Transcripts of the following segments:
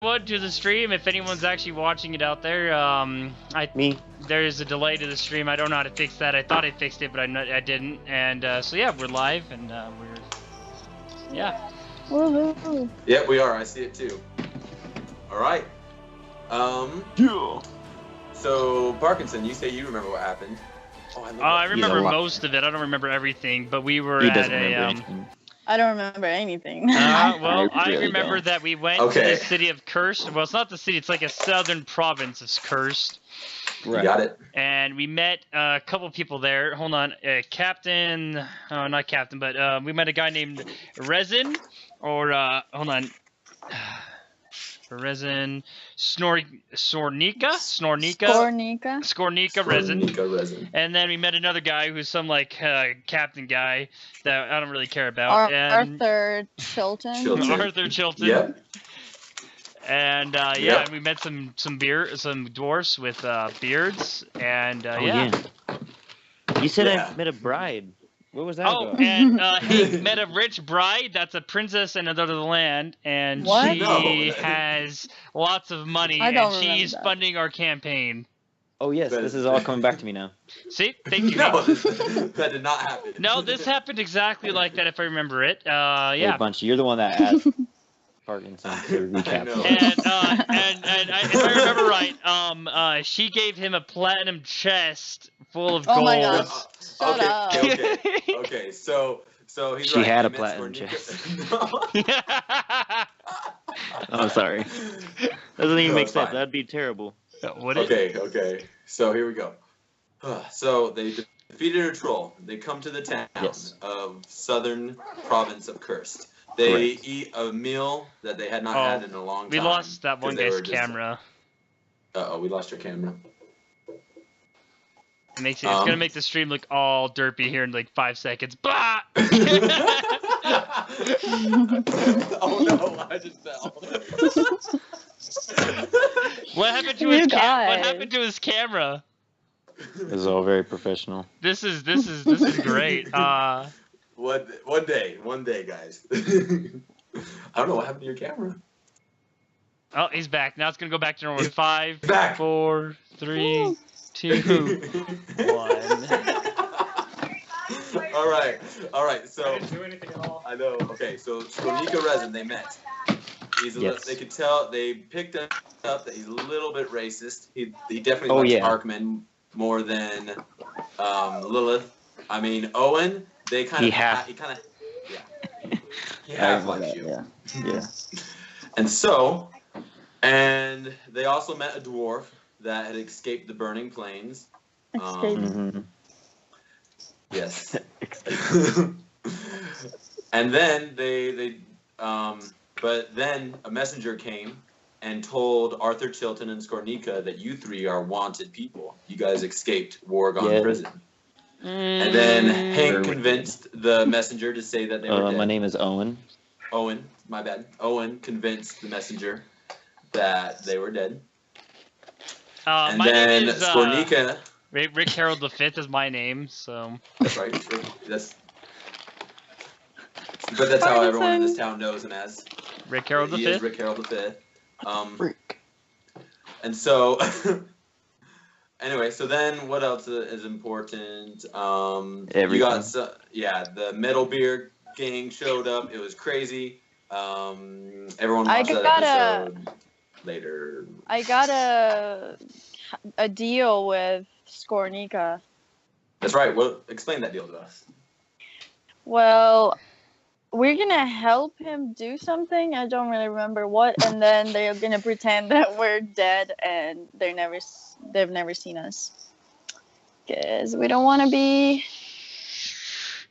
What to the stream if anyone's actually watching it out there. There's a delay to the stream. I don't know how to fix that. I thought I fixed it, but I didn't. And so yeah, we're live and yeah. Woohoo! Yeah, we are. I see it too. All right. Yeah. So Parkinson, you say you remember what happened? Oh, I remember most of it. I don't remember everything, but we were at a I don't remember anything. well, I really remember don't. that we went to the city of Cursed. Well, it's not the city. It's like a southern province of Cursed. You got it. And we met a couple people there. Hold on, Captain. Oh, not Captain, but we met a guy named Resin, or hold on, Resin Skornika Resin. And then we met another guy who's some like captain guy that I don't really care about. Arthur Chilton. Arthur Chilton. Yep. And yeah, and we met some dwarfs with beards, and yeah. You said I met a bride. What was that? Oh, about? and he met a rich bride that's a princess in another land, and she has lots of money, and she's funding our campaign. Oh yes, this is all coming back to me now. See, thank you. No, that did not happen. No, this happened exactly like that, if I remember it. Yeah. Hey, Bunch, you're the one that asked Parkinson to recap. And if I remember right, she gave him a platinum chest full of gold. Oh my gosh! Shut up. Okay. So he's she had a platinum chest. Oh, sorry. Doesn't even make sense. That'd be terrible. Okay. So here we go. So they defeated a troll. They come to the town of southern province of Cursed. They eat a meal that they had not had in a long time. We lost that one guy's camera. We lost your camera. It's gonna make the stream look all derpy here in like 5 seconds. Bah! Oh no! I just fell. What happened to his camera? What happened to his camera? This is all very professional. This is great. One day, guys. I don't know what happened to your camera. Oh, he's back. Now it's gonna go back to normal. 5, back. 4, 3, 2, 1. All right. So I didn't do anything at all. I know. Okay, so Skornika Resin, they met. They could tell. They picked up that he's a little bit racist. He definitely likes Arkman more than Lilith. I mean Owen. He kind of likes you. Yeah. And they also met a dwarf that had escaped the burning plains. Yes. And then but then a messenger came and told Arthur Chilton and Skornika that you three are wanted people. You guys escaped Wargon prison. And then Hank convinced the messenger to say that they were dead. My name is Owen. Owen, my bad. Owen convinced the messenger that they were dead. And my then name is, Skornika. Rick Harold V is my name, so. That's right. But that's how everyone in this town knows him as. Rick Harold V. He is Rick Harold V. Rick. And so. Anyway, so then what else is important? Everything. You got the Metalbeard gang showed up. It was crazy. Everyone watched that episode later. I got a deal with Skornika. That's right. Well, explain that deal to us. Well, we're gonna help him do something. I don't really remember what, and then they're gonna pretend that we're dead and they've never seen us, because we don't want to be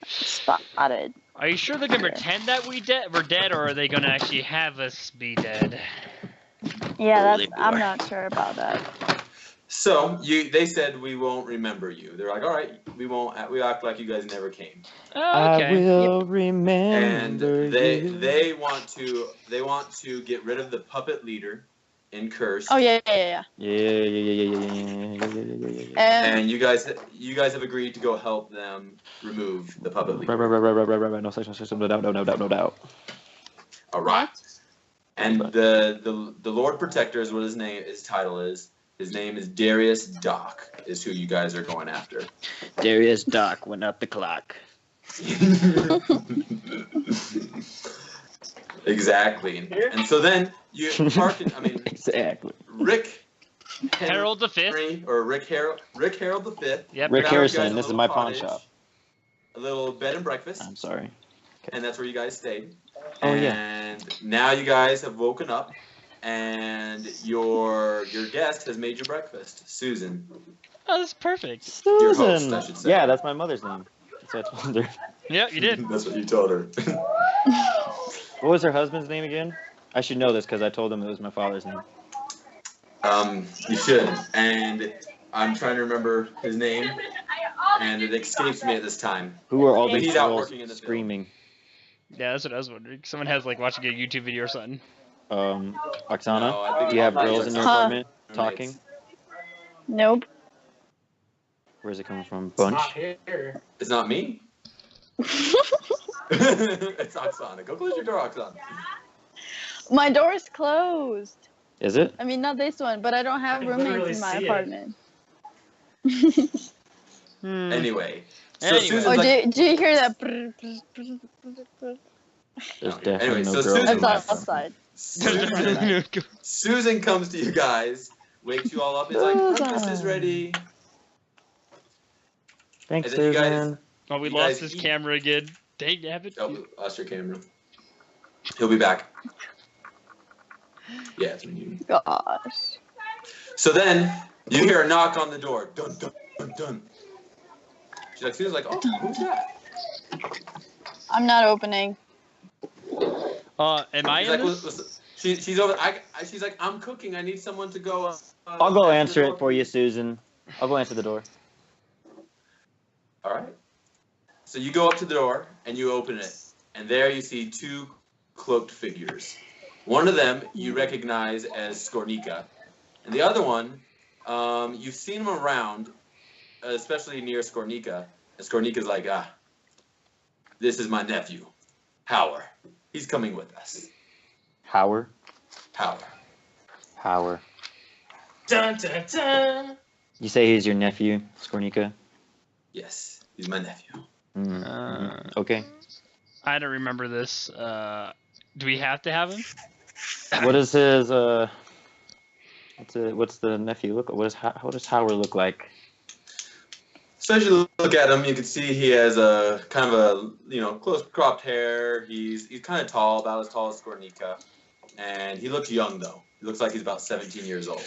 spotted. Are you sure they're gonna pretend that we're dead, or are they gonna actually have us be dead? Yeah, I'm not sure about that. So they said we won't remember you. They're like, all right, we won't. We act like you guys never came. Oh, okay. I will remember. And they want to get rid of the puppet leader in Cursed. Oh yeah. And you guys have agreed to go help them remove the puppet leader. Right. No doubt. All right. And the Lord Protector is what his title is. His name is Darius Doc, is who you guys are going after. Darius Doc went up the clock. Exactly. And so then you exactly. Rick Harold the Fifth. Or Rick Harold the Fifth. Yep. Rick found Harrison, you guys this a is little my pawn cottage, shop. A little bed and breakfast. I'm sorry. And that's where you guys stayed. Oh, yeah. And now you guys have woken up, and your guest has made you breakfast, Susan. Oh, that's perfect. Susan. Your host, I should say. Yeah, that's my mother's name. That's what I told her. Yeah, you did. That's what you told her. What was her husband's name again? I should know this because I told him it was my father's name. You should. And I'm trying to remember his name, and it escapes me at this time. Who are all But these he's out girls working in the screaming? Yeah, that's what I was wondering. Someone has like watching a YouTube video or something. Oksana, No, I think do you have it's girls in your Huh. apartment talking? Nope. Where's it coming from? Bunch? here. It's not me. It's Oksana. Go close your door, Oksana. My door's closed. Is it? I mean, not this one, but I don't have I can roommates literally in my see it. apartment. Anyway. So Anyway. Susan's Oh, like, do you hear that? There's Okay. definitely Anyway, no so girls Susan- in That's my outside. Susan comes to you guys, wakes you all up, is like, breakfast is ready. Thanks, And then you guys- Susan. Oh, we You lost guys his eat. camera again. Dang nabbit. Oh, lost your camera. He'll be back. Yeah, it's when you. Gosh. So then you hear a knock on the door. Dun dun dun dun. Susan's like, oh, who's that? I'm not opening. Am I She's in like, this? she's over. She's like, I'm cooking. I need someone to go. I'll go answer the it for you, Susan. I'll go answer the door. All right. So you go up to the door and you open it, and there you see two cloaked figures. One of them you recognize as Skornika, and the other one, you've seen him around, especially near Skornika. And Skornika's like, this is my nephew, Hauer. He's coming with us. Hauer? Hauer. Hauer. Dun, dun, dun. You say he's your nephew, Skornika? Yes, he's my nephew. Okay. I don't remember this. Do we have to have him? What is his, what's the nephew look like? How does Hauer look like? So as you look at him, you can see he has a kind of a close cropped hair. He's kind of tall, about as tall as Skornika, and he looks young though. He looks like he's about 17 years old.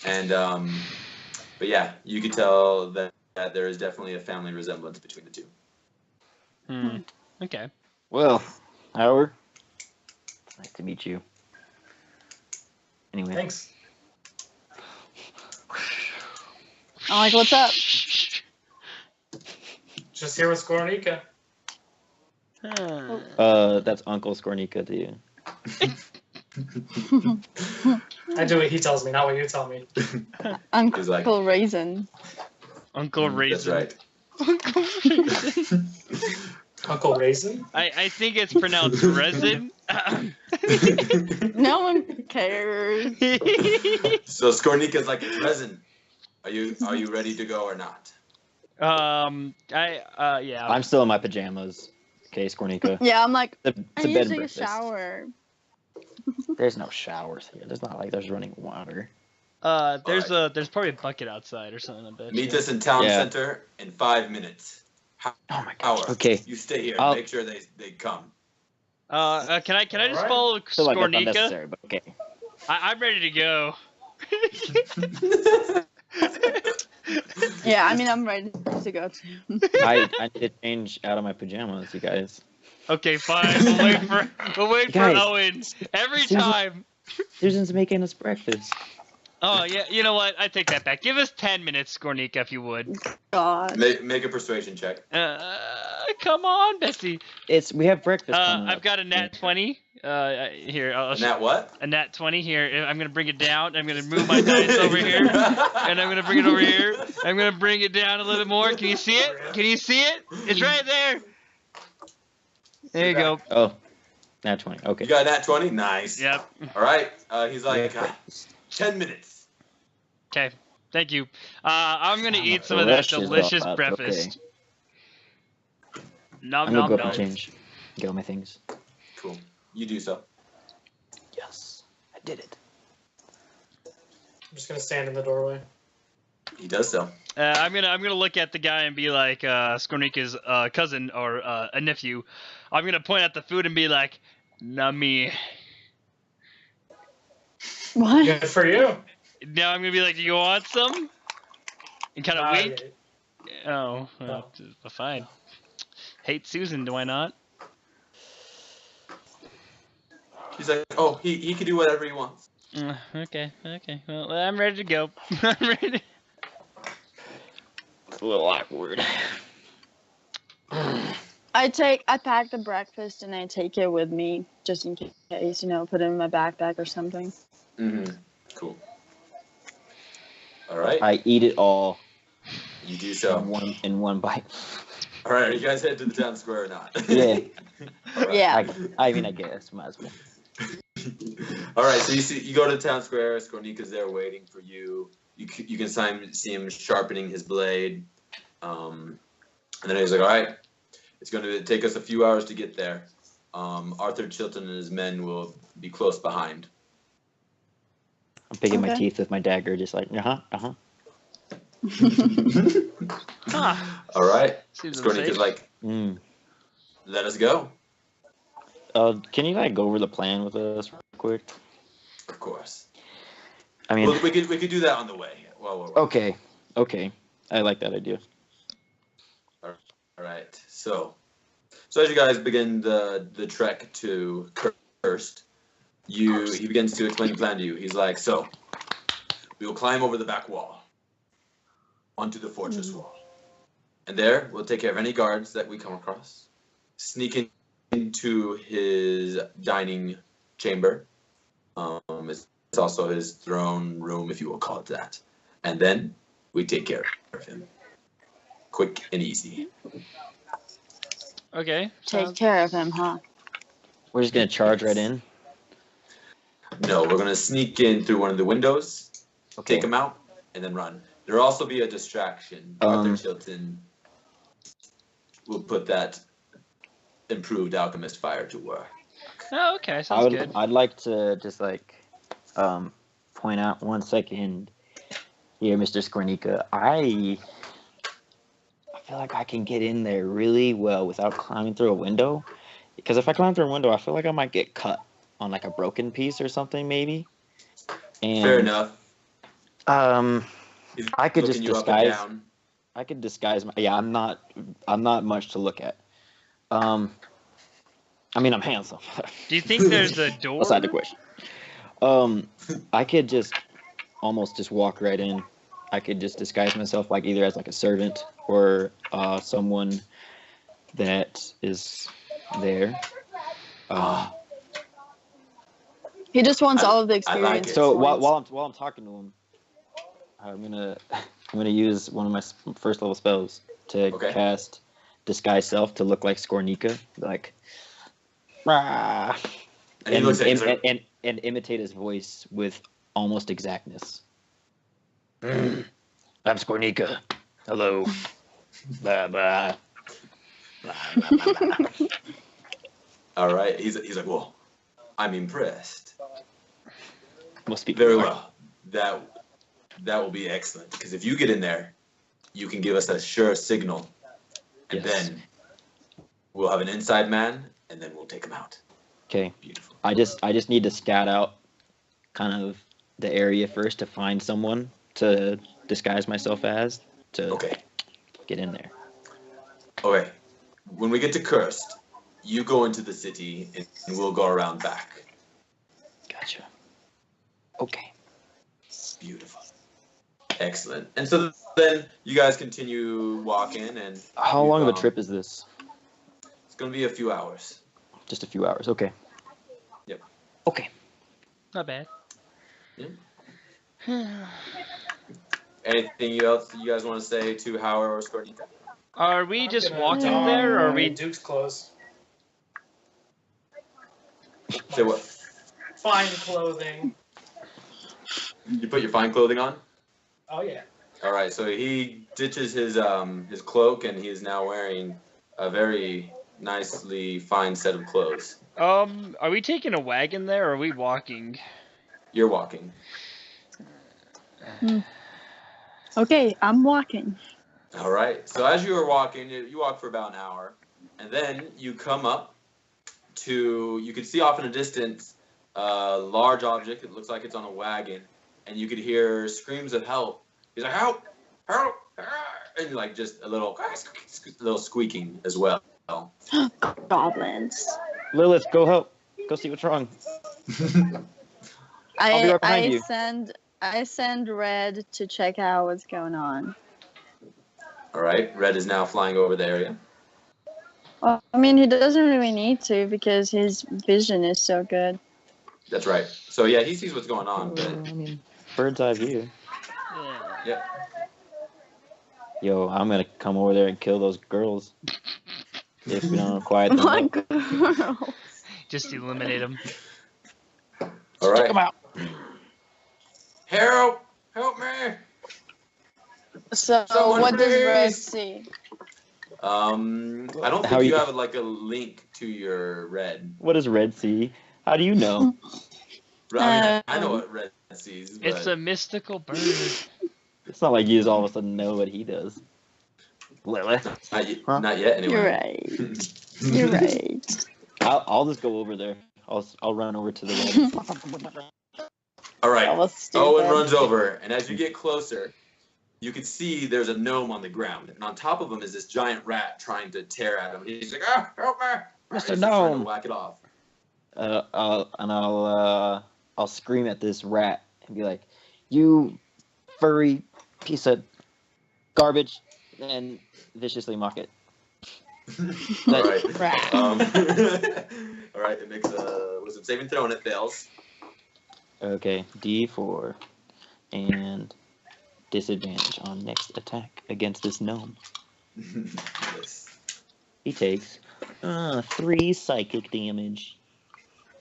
And but yeah, you can tell that there is definitely a family resemblance between the two. Okay. Well, Hauer, it's nice to meet you. Anyway. Thanks. I'm like, what's up? Just here with Skornika. That's Uncle Skornika to you. I do what he tells me, not what you tell me. Uncle like- Raisin. Uncle Raisin. That's right. Uncle Raisin. Uncle Raisin? I think it's pronounced resin. No one cares. So Skornika's like, it's resin. Are you ready to go or not? Yeah. I'm still in my pajamas. Okay, Skornika. Yeah, I'm like, It's I a need bed to take a breakfast. shower. There's no showers here. There's not like there's running water. There's probably a bucket outside or something. I bet. Meet us in town Yeah. center in 5 minutes. Oh my gosh. Hauer, Okay. you stay here. I'll- Make sure they come. Can I just Alright. follow I feel like that's Skornika? unnecessary, but okay. I'm ready to go. Yeah, I mean, I'm ready to go too. I need to change out of my pajamas, you guys. Okay, fine. We'll wait for Guys, Owen every Susan- time. Susan's making us breakfast. Oh yeah, you know what? I take that back. Give us 10 minutes, Skornika, if you would. God. Make a persuasion check. Come on, Bessie. We have breakfast. coming I've up. got a nat 20. Here, I'll And that what? a nat 20 here. I'm gonna bring it down. I'm gonna move my dice over here, and I'm gonna bring it over here. I'm gonna bring it down a little bit more. Can you see it? Can you see it? It's right there. There you go. Oh, Nat 20. Okay. You got that 20? Nice. Yep. All right. He's like, Yeah. 10 minutes. Okay. Thank you. I'm gonna eat some of that delicious breakfast. Okay. Nom I'm gonna nom go up and nom. change. Get all my things. Cool. You do so. Yes, I did it. I'm just gonna stand in the doorway. He does so. I'm gonna look at the guy and be like, Skornika's cousin or a nephew. I'm gonna point at the food and be like, "Nummy." What? Good for you. Now I'm gonna be like, "Do you want some?" And kind of Nah, wink. Oh, well, fine. Hate Susan, do I not? He's like, oh, he can do whatever he wants. Okay. Well, I'm ready to go. I'm ready. It's a little awkward. I pack the breakfast and I take it with me just in case, put it in my backpack or something. Mm-hmm. Cool. All right. I eat it all You do so. in one bite. All right. Are you guys headed to the town square or not? Yeah. All right. Yeah. I mean, I guess might as well. All right. So you go to the town square. Skornika's there waiting for you. You can see him sharpening his blade. And then he's like, all right, it's going to take us a few hours to get there. Arthur Chilton and his men will be close behind. I'm picking my Okay. teeth with my dagger, just like, Huh. All right. Seems Skornika's safe. like, let us go. Can you go over the plan with us real quick? Of course. I mean, Well, we could do that on the way. Well, okay, I like that idea. All right. So as you guys begin the trek to Cursed, he begins to explain the plan to you. He's like, so we will climb over the back wall onto the fortress wall, and there we'll take care of any guards that we come across. Sneak into his dining chamber. It's also his throne room, if you will call it that, and then we take care of him. Quick and easy. Okay. Take care of him, huh? We're just gonna charge right in. No, we're gonna sneak in through one of the windows, Okay. take him out, and then run. There'll also be a distraction. Arthur Chilton will put that improved alchemist fire to work. Oh, okay. Sounds good. I'd like to just point out 1 second here, Mr. Skornika. I feel like I can get in there really well without climbing through a window. Because if I climb through a window, I feel like I might get cut on a broken piece or something, maybe. And, Fair enough. He's I could looking just you up and disguise. down. I could disguise my. Yeah, I'm not much to look at. I mean, I'm handsome. Do you think there's a door? Aside the question. I could just almost just walk right in. I could just disguise myself either as a servant or someone that is there. He just wants all of the I like experience. it. So points. while I'm talking to him, I'm gonna use one of my first level spells to cast Disguise Self to look like Skornika, rah, And he looks at you. and imitate his voice with almost exactness. I'm Skornika. Hello. Blah, blah. Blah, blah, blah, blah. All right. He's like, well, I'm impressed. We'll speak Very more. well. That will be excellent. Because if you get in there, you can give us a sure signal, and Yes. then we'll have an inside man, and then we'll take him out. Okay. Beautiful. I just need to scout out kind of the area first to find someone to disguise myself as to get in there. Okay. When we get to Cursed, you go into the city, and we'll go around back. Gotcha. Okay. Beautiful. Excellent. And so then you guys continue walking, and How long of a trip is this? it's going to be a few hours. Just a few hours. Okay. Yep. Okay. Not bad. Anything else you guys want to say to Howard or Skornika? Are we just I'm gonna walking don there, or are my we? Duke's clothes. Say what? Fine clothing. You put your fine clothing on? Oh yeah. All right, so he ditches his cloak, and he is now wearing a very nicely fine set of clothes. Are we taking a wagon there, or are we walking? You're walking. Okay, I'm walking. All right. So as you are walking, you walk for about an hour, and then you come up to. You can see off in the distance a large object. It looks like it's on a wagon, and you could hear screams of help. He's like, "Help! Help!" And like just a little squeaking as well. Goblins. Lilith, go help. Go see what's wrong. I'll be right behind you. I send Red to check out what's going on. All right. Red is now flying over the area. Well, I mean, he doesn't really need to because his vision is so good. That's right. So yeah, he sees what's going on. But... I mean, bird's eye view. Yeah. Yo, I'm gonna come over there and kill those girls if we don't quiet them What up. girls? Just eliminate them. All right. Check them out. Help! Help me! So Someone what does Red please. see? I don't How think you you- have like a link to your Red. What does Red see? How do you know? I know what Red sees. But... It's a mystical bird. It's not like you just all of a sudden know what he does. Lilith. Not yet, anyway. You're right. You're right. I'll just go over there. I'll run over to the Red. All right. That was stupid. Owen runs over, and as you get closer, you can see there's a gnome on the ground, and on top of him is this giant rat trying to tear at him. He's like, "Ah, help me!" Mr. He's Gnome. trying to whack it off. I'll scream at this rat and be like, "You furry piece of garbage," and viciously mock it. All right. Rat. All right. It makes a wisdom saving throw, and it fails. Okay, D4 and disadvantage on next attack against this gnome. Yes. He takes 3 psychic damage.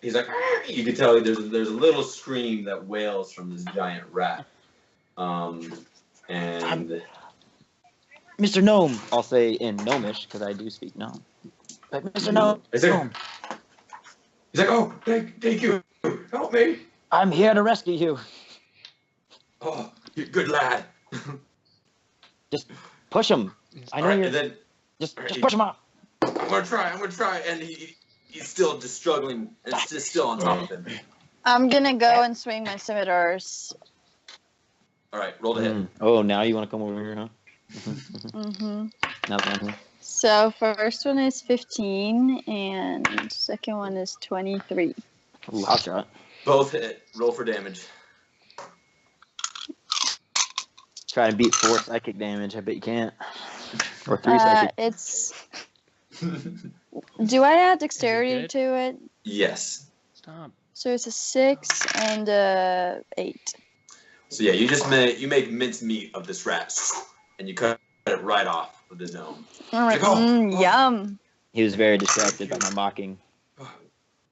He's like, "Ah!" You can tell there's a little scream that wails from this giant rat. And Mr. Gnome, I'll say in Gnomish because I do speak Gnome. But Mr. Gnome, he's like, "Oh, thank you, help me! I'm here to rescue you. Oh, you're a good lad." Just push him. I know All right, you're. and then Just push him off. I'm gonna try, and he's still just struggling, and it's just still on top of him. I'm gonna go and swing my scimitars. All right, roll the hit. Oh, now you want to come over here, huh? Mm-hmm. Now down here. So first one is 15, and second one is 23. Ooh, hot shot. Both hit. Roll for damage. Try and beat 4 psychic damage. I bet you can't. Or 3 psychic. It's. Do I add Is dexterity it good? to it? Yes. Stop. So it's a 6 and a 8. So yeah, you make mincemeat of this rat, and you cut it right off with the gnome. I'm like, Like, oh. yum. He was very distracted by my mocking.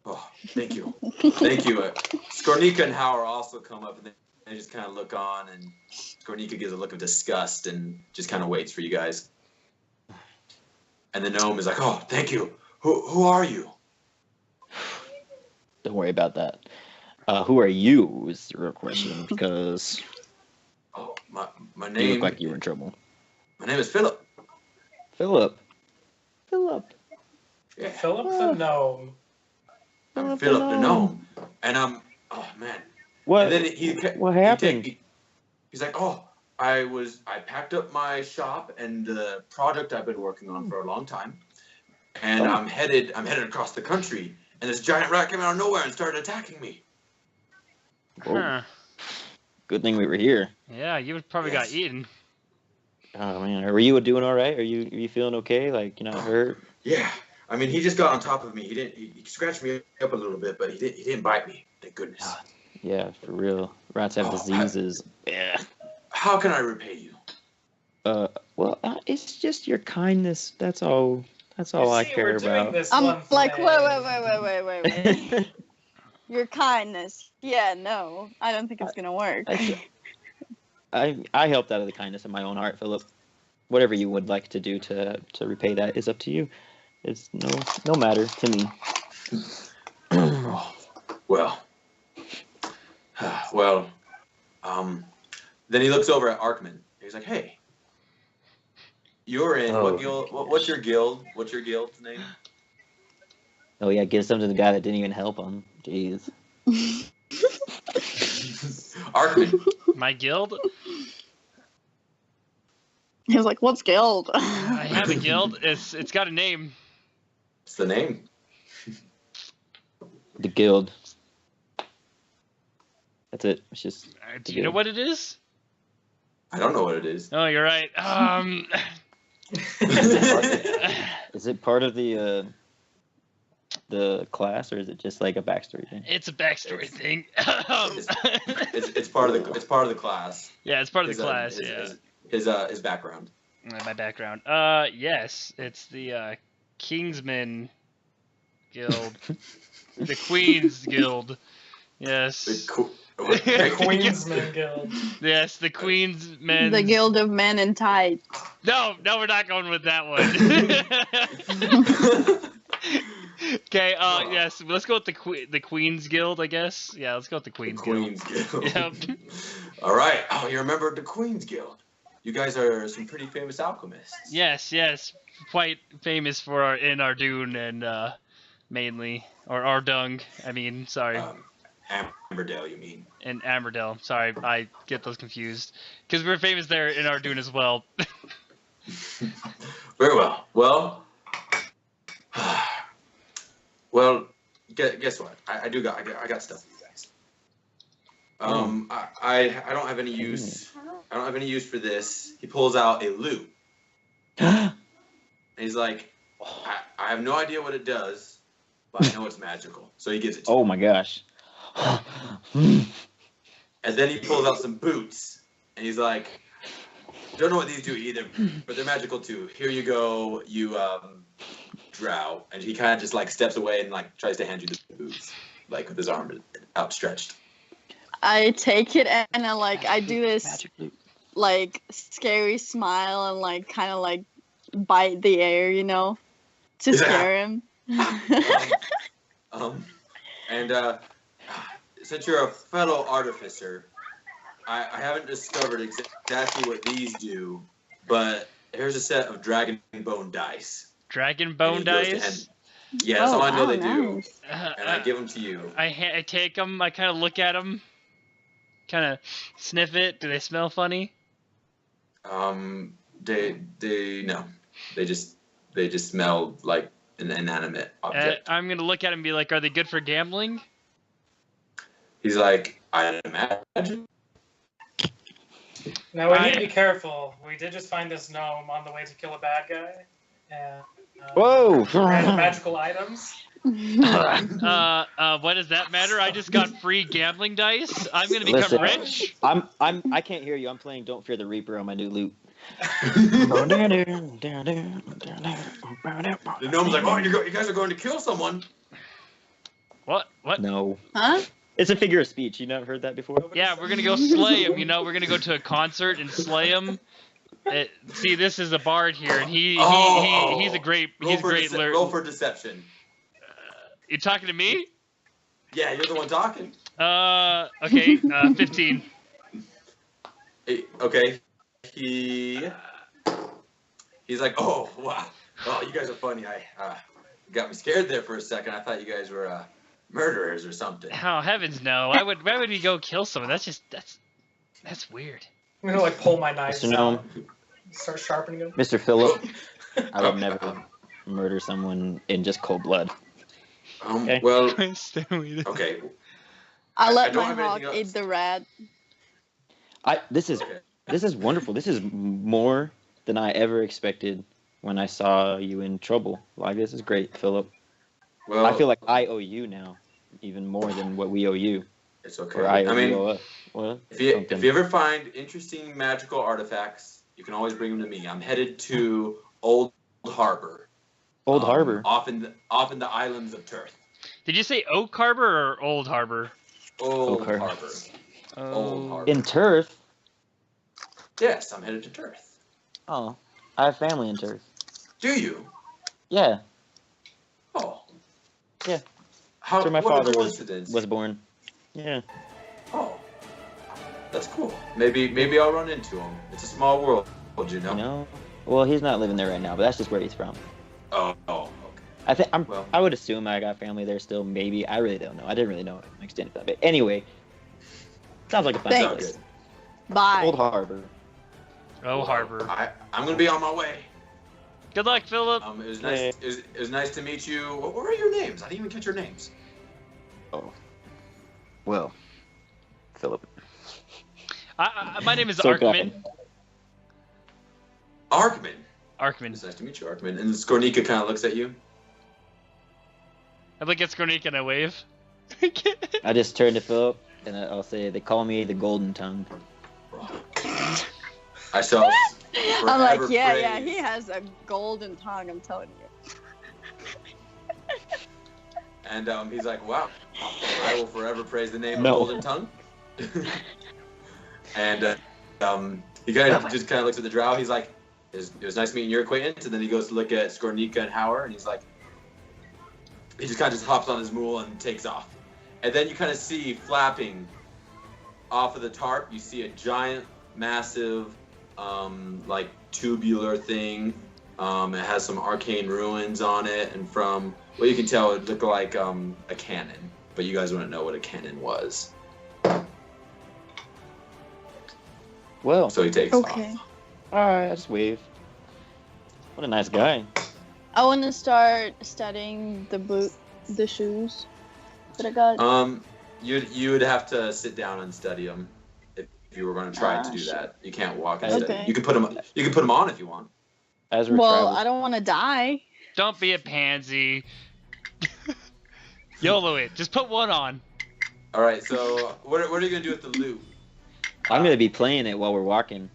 Oh, thank you, thank you. Skornika and Howard also come up, and they just kind of look on, and Skornika gives a look of disgust and just kind of waits for you guys. And the gnome is like, "Oh, thank you. Who are you?" Don't worry about that. Who are you is the real question because Oh, my you name. look like you were in trouble. My name is Philip. Philip. Yeah, Philip the gnome. I'm Philip the gnome, and I'm. Oh man. What? And then What happened? He's like, "Oh, I packed up my shop and the project I've been working on for a long time, and Oh. I'm headed across the country, and this giant rat came out of nowhere and started attacking me." Whoa. Huh. Good thing we were here. Yeah, you would probably got Yes. eaten. Oh man, are you doing all right? Are you feeling okay? Like you're not hurt? Yeah, I mean, he just got on top of me. He scratched me up a little bit, but he didn't bite me. Thank goodness. Ah. Yeah, for real. Rats have Oh, diseases. Yeah. How can I repay you? Well, it's just your kindness. That's all. That's all You I see, care we're doing about. this I'm one like, thing. wait. Your kindness. Yeah, no. I don't think it's gonna work. I helped out of the kindness of my own heart, Philip. Whatever you would like to do to repay that is up to you. It's no matter to me. Well, then he looks over at Arkman. He's like, "Hey, you're in what guild? What's your guild? What's your guild's name?" Oh yeah, give some to the guy that didn't even help him. Jeez. Arkman. My guild? He was like, "What's guild?" I have a guild. It's got a name. What's the name? The guild. That's it. It's just. Do you know what it is? I don't know what it is. Oh, you're right. Is it part of the class, or is it just like a backstory thing? It's a backstory thing. It's part of the class. Yeah, it's part of the class. His background. My background. Yes, it's the Kingsman Guild, the Queen's Guild. Yes. The Queensman Guild. Yes, the Queensmen. The Guild of Men in Tights. No, we're not going with that one. Okay, yes, let's go with the Queen's Guild, I guess. Yeah, let's go with the Queen's Guild. Yep. All right. Oh, you remember the Queen's Guild? You guys are some pretty famous alchemists. Yes, quite famous for in Ardoon and mainly, or Ardung. I mean, sorry. Amerdale, you mean? In Amerdale. Sorry, I get those confused. Because we're famous there in Ardoon as well. Very well. Well, guess what? I got stuff for you guys. I don't have any use. I don't have any use for this. He pulls out a loot. And he's like, I have no idea what it does, but I know it's magical. So he gives it to me. Oh my gosh. And then he pulls out some boots, and he's like, don't know what these do either, but they're magical too. Here you go, you drow. And he kind of just like steps away and like tries to hand you the boots, like with his arm outstretched. I take it and I do this like scary smile and like kind of like bite the air, to scare him. And since you're a fellow artificer, I haven't discovered exactly what these do, but here's a set of dragon bone dice. Dragon bone dice? Yeah, that's all I know they nice. do. And I give them to you. I take them, I kind of look at them, kind of sniff it. Do they smell funny? No. They just smell like an inanimate object. I'm gonna look at him and be like, are they good for gambling? He's like, I imagine. Now we need to be careful. We did just find this gnome on the way to kill a bad guy. And, Whoa! random magical items. What does that matter? I just got free gambling dice. I'm gonna become rich. I can't hear you. I'm playing Don't Fear the Reaper on my new loot. The gnome's like, oh, you guys are going to kill someone. What? No. Huh? It's a figure of speech. You never heard that before? Yeah, we're gonna go slay him. We're gonna go to a concert and slay him. See, this is a bard here, and he's a great lyric. Roll for deception. You talking to me? Yeah, you're the one talking. Okay, 15. Okay. He's like, oh wow, you guys are funny. I got me scared there for a second. I thought you guys were murderers or something. Oh heavens no! Why would we go kill someone? That's weird. I'm gonna like pull my knife. Mr. Gnome. Start sharpening them. Mr. Phillip, I would never murder someone in just cold blood. Okay. Well, okay. I let my hawk eat the rat. This is wonderful. This is more than I ever expected when I saw you in trouble. Like, this is great, Philip. Well, I feel like I owe you now, even more than what we owe you. It's okay. If you ever find interesting magical artifacts, you can always bring them to me. I'm headed to Old Harbor. Old Harbor? Off in the islands of Turth. Did you say Oak Harbor or Old Harbor? Old Okay. Harbor. Oh. Old Harbor. In Turf? Yes, I'm headed to Turf. Oh, I have family in Turf. Do you? Yeah, Oh. Yeah. How? that's where my what father a coincidence. was born. Yeah. Oh. That's cool. Maybe I'll run into him. It's a small world, you know. You know? Well, he's not living there right now, but that's just where he's from. Oh. Okay. I think Well. I would assume I got family there still. Maybe I really don't know. I didn't really know an extent of that. But anyway, sounds like a fun Thanks. place. Good. Bye. Old Harbor. Oh, Harbor. I'm gonna be on my way. Good luck, Philip. It was nice. It was nice to meet you. What were your names? I didn't even catch your names. Oh. Well, Philip. My name is So Arkman. Arkman. Arkman. It's nice to meet you, Arkman. And Skornika kind of looks at you. I look at Skornik and I wave. I just turn to Philip and I'll say they call me the Golden Tongue. I shall. I'm like, forever yeah, praise- he has a golden tongue, I'm telling you. And he's like, wow, I will forever praise the name No. of Golden Tongue. And he kind of just kind of looks at the drow. He's like, it was nice meeting your acquaintance. And then he goes to look at Skornika and Hauer, and he's like, he just kind of just hops on his mule and takes off. And then you kind of see flapping off of the tarp, you see a giant, massive, like tubular thing. It has some arcane ruins on it, and from what you can tell, it looked like a cannon. But you guys wouldn't know what a cannon was. Well, So he takes Okay. off. alright, I just wave. What a nice guy. I want to start studying the shoes that I got. You would have to sit down and study them if you were going to try to do Sure. that. You can't walk and Okay. study. You can put them. You can put them on if you want. As we're Well, traveling. I don't want to die. Don't be a pansy. YOLO it. Just put one on. All right. So what are you going to do with the loot? I'm gonna be playing it while we're walking.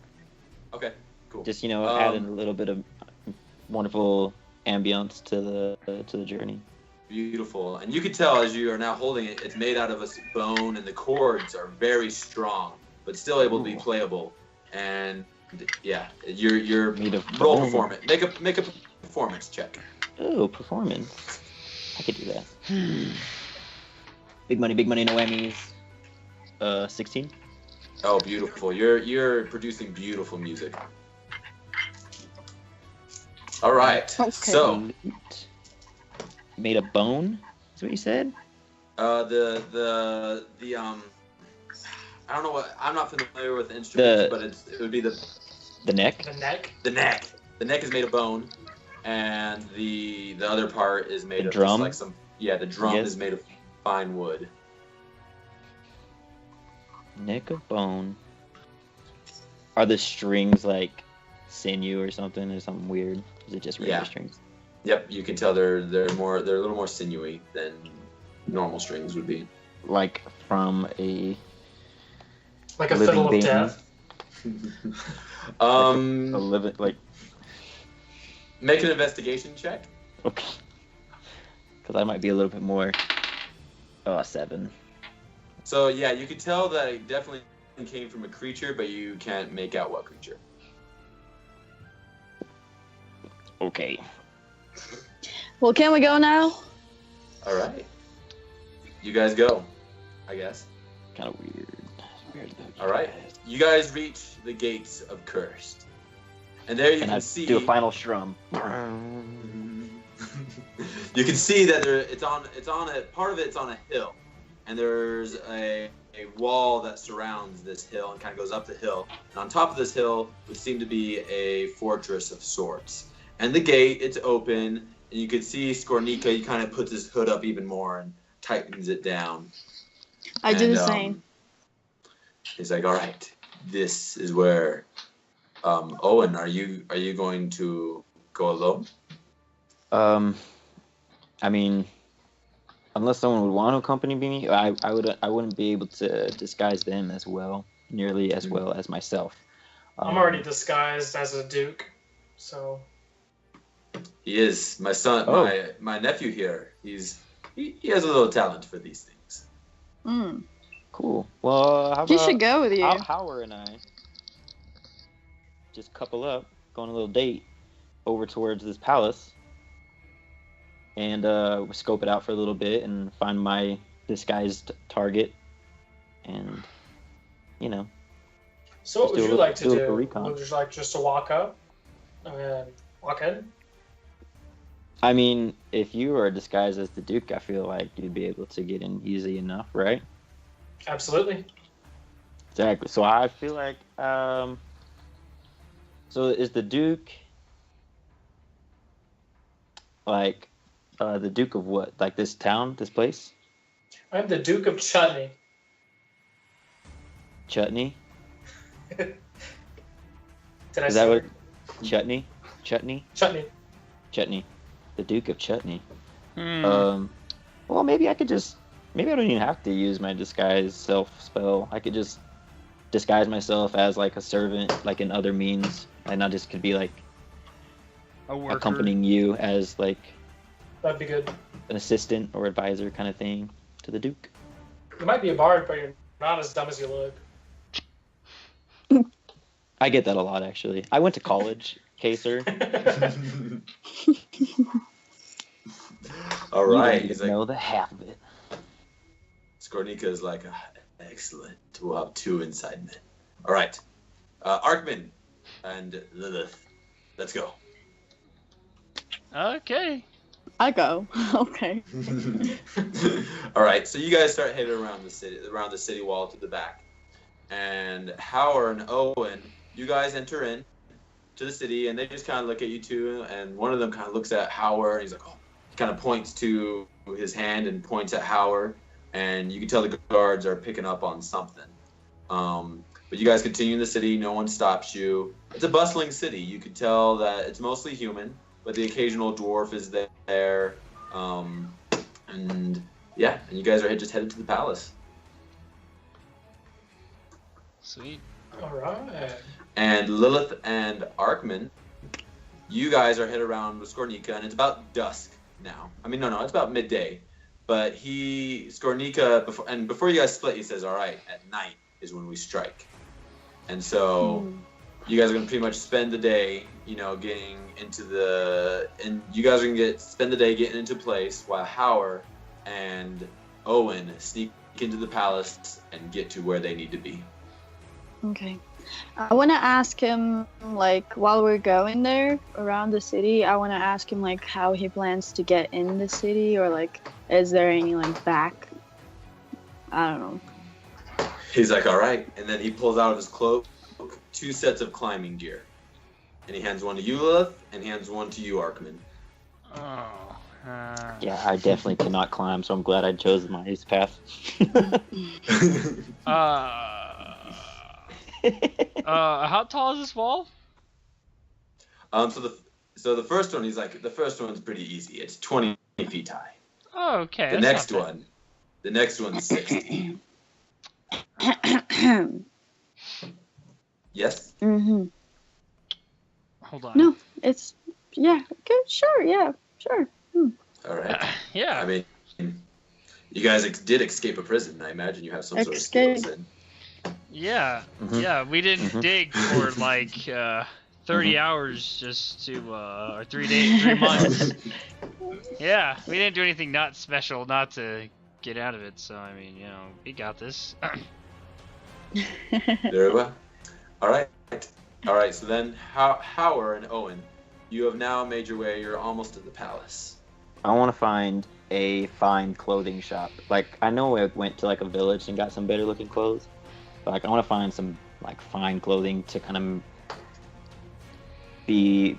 Okay. Cool. Just adding a little bit of wonderful ambience to the journey. Beautiful. And you can tell as you are now holding it, it's made out of a bone, and the chords are very strong, but still able to be Ooh. playable. And yeah, you're Made of roll bone. performance. Make a performance check. Oh, performance. I could do that. Big money, no whammies. 16. Oh, beautiful. You're producing beautiful music. All right. Okay. So Made of bone. Is what you said? the I don't know what, I'm not familiar with the instruments, but it would be the neck. The neck. neck. The neck is made of bone, and the other part is made The of drum? just like the drum Yes. is made of fine wood. Neck of bone. Are the strings like sinew or something weird? Is it just regular Yeah. strings? Yep, you can tell they're a little more sinewy than normal strings would be. Like from a Like a living fiddle of being. death. A living like Make an investigation check. okay. Because I might be a little bit more. Oh, 7. So yeah, you can tell that it definitely came from a creature, but you can't make out what creature. Okay. Well, can we go now? All right, you guys go, I guess. Kind of weird. All right, you guys reach the gates of Cursed, and there you And can I see. do a final strum. You can see that it's on a part of it's on a hill, and there's a wall that surrounds this hill and kind of goes up the hill. And on top of this hill would seem to be a fortress of sorts. And the gate, it's open, and you can see Skornika. He kind of puts his hood up even more and tightens it down. I do And, the same. He's like, "All right, this is where." Owen, are you going to go alone? I mean, unless someone would want to accompany me, I wouldn't be able to disguise them as well, nearly as well as myself. I'm already disguised as a duke, so He is my son, Oh. my nephew here. He's he has a little talent for these things. Mm. Cool. Well, how He about should go with you. Howard and I just couple up, go on a little date over towards this palace, and scope it out for a little bit and find my disguised target, and So what Just would do a you little- like to do a do? little recon. Would you like just to walk up and walk in? I mean, if you are disguised as the Duke, I feel like you'd be able to get in easy enough, right? Absolutely. Exactly. So I feel like, so is the Duke like the Duke of what? Like this town, this place? I'm the Duke of Chutney. Chutney? Did I Is that say what? Chutney? Chutney? Chutney? Chutney. The Duke of Chutney. Hmm. Well, maybe I don't even have to use my disguise self spell. I could just disguise myself as like a servant, like in other means, and I just could be like A worker. accompanying you as like That'd be good. an assistant or advisor kind of thing to the Duke. You might be a bard, but you're not as dumb as you look. I get that a lot, actually. I went to college, Kaser. All You right. don't He's even like, know the half of it. Skornika is like, excellent. We'll have 2 inside men. All right. Arkman and Lilith, let's go. Okay. I go. Okay. All right. So you guys start heading around the city wall to the back, and Howard and Owen, you guys enter in to the city, and they just kind of look at you two, and one of them kind of looks at Howard, and he's like, oh, he kind of points to his hand and points at Howard, and you can tell the guards are picking up on something. But you guys continue in the city. No one stops you. It's a bustling city. You can tell that it's mostly human, but the occasional dwarf is there. And you guys are just headed to the palace. Sweet. All right. And Lilith and Arkman, you guys are headed around with Skornika, and it's about dusk now. I mean, no, it's about midday. But Skornika, before you guys split, he says, all right, at night is when we strike. And so you guys are going to pretty much spend the day, getting into spend the day getting into place while Howard and Owen sneak into the palace and get to where they need to be. Okay. I want to ask him, like, while we're going there around the city, I want to ask him, like, how he plans to get in the city, or, like, is there any, like, back? I don't know. He's like, all right. And then he pulls out of his cloak 2 sets of climbing gear. And he hands one to you, Lilith, and he hands one to you, Arkman. Oh. Yeah, I definitely cannot climb, so I'm glad I chose my ace path. How tall is this wall? So the first one, he's like, the first one's pretty easy. It's 20 feet high. Oh, okay. The that's next not bad. one, the next one's 60. Yes? Mm-hmm. Hold on. No, it's, yeah, okay, sure, yeah, sure. All right. Yeah. I mean, you guys did escape a prison. I imagine you have some sort of Escape. skills in. Yeah. Mhm. Yeah. We didn't Mhm. dig for like 30 hours just to, or 3 days, 3 months. Yeah. We didn't do anything not special not to get out of it. So, I mean, we got this. Very well. All right. All right. So then, Howard and Owen, you have now made your way. You're almost at the palace. I want to find a fine clothing shop. Like, I know I went to like a village and got some better looking clothes, but like I want to find some like fine clothing to kind of be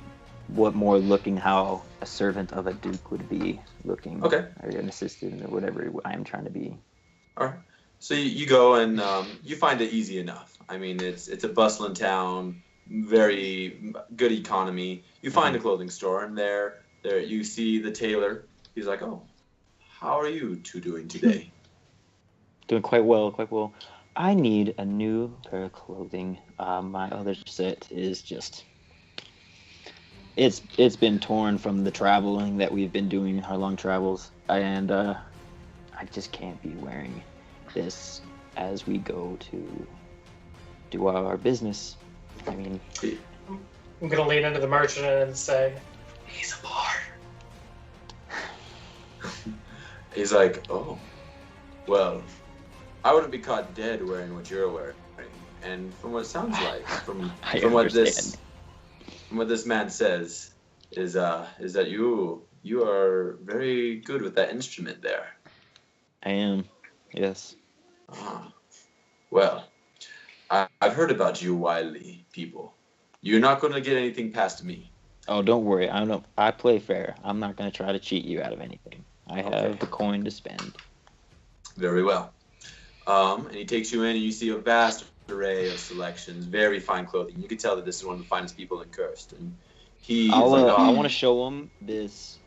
what more looking how a servant of a duke would be looking. Okay. Or an assistant or whatever I am trying to be. All right. So you go and you find it easy enough. I mean, it's a bustling town, very good economy. You find a clothing store, and there you see the tailor. He's like, "Oh, how are you two doing today?" Doing quite well, quite well. I need a new pair of clothing. My other set is just... It's been torn from the traveling that we've been doing, our long travels. and I just can't be wearing this as we go to do our business. I mean, I'm gonna lean into the merchant and say, "He's a bard." He's like, oh, well, I wouldn't be caught dead wearing what you're wearing. And from what it sounds like, from what this man says, is that you are very good with that instrument there. I am, yes. Ah, well, I've heard about you wily people. You're not going to get anything past me. Oh, don't worry. I play fair. I'm not going to try to cheat you out of anything. I have the coin to spend. Very well. And he takes you in, and you see a vast array of selections, very fine clothing. You can tell that this is one of the finest people in Cursed. And I want to show him this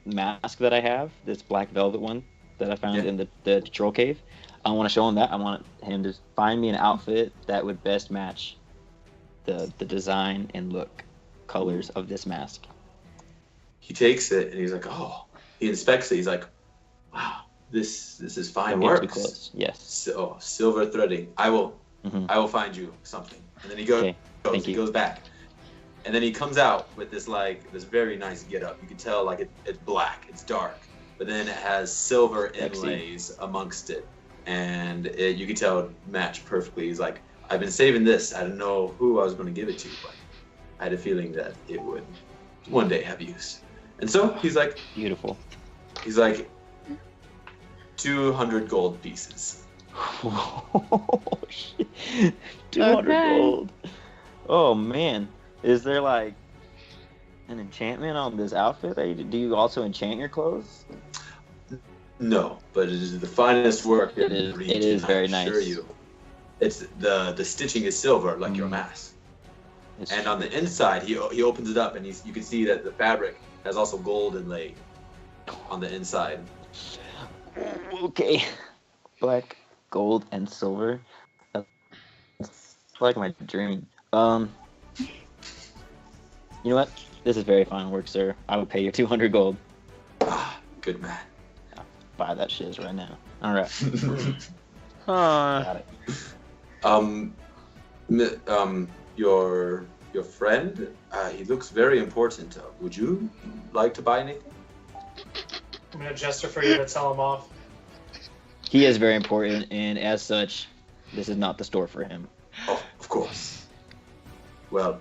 mask that I have, this black velvet one that I found in the troll cave. I want to show him that. I want him to find me an outfit that would best match the design and look, colors of this mask. He takes it, and he's like, oh. He inspects it. He's like, wow, this is fine work. Yes. So silver threading. I will find you something. And then he goes. Okay. He goes back, and then he comes out with this very nice getup. You can tell it's black, it's dark, but then it has silver inlays amongst it, and you can tell it matched perfectly. He's like, I've been saving this. I don't know who I was going to give it to, but I had a feeling that it would one day have use. And so he's like, beautiful. He's like, 200 gold pieces. Oh, shit. 200 gold. Oh, man. Is there, like, an enchantment on this outfit? Do you also enchant your clothes? No, but it is the finest work in the region. It is very nice. I assure you. It's the stitching is silver, like your mask. And on the inside, he opens it up, and you can see that the fabric has also gold inlaid on the inside. Okay. Black, gold, and silver. That's like my dream. You know what? This is very fine work, sir. I would pay you 200 gold. Ah, good man. I'll buy that shiz right now. All right. Got it. Your friend, he looks very important. Would you like to buy anything? I'm gonna gesture for you to tell him off. He is very important, and as such, this is not the store for him. Oh, of course. Well,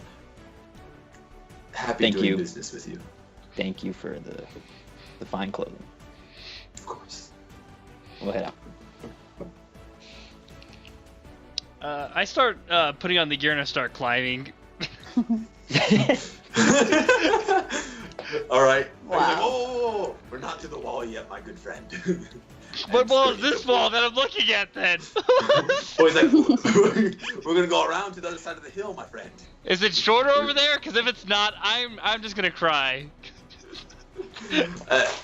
happy doing business with you. Thank you for the fine clothing. Of course. We'll head out. I start putting on the gear and I start climbing. All right. Wow. Like, whoa. We're not to the wall yet, my good friend. What wall is this wall that I'm looking at then? He's like, we're gonna go around to the other side of the hill, my friend. Is it shorter over there? Because if it's not, I'm just gonna cry.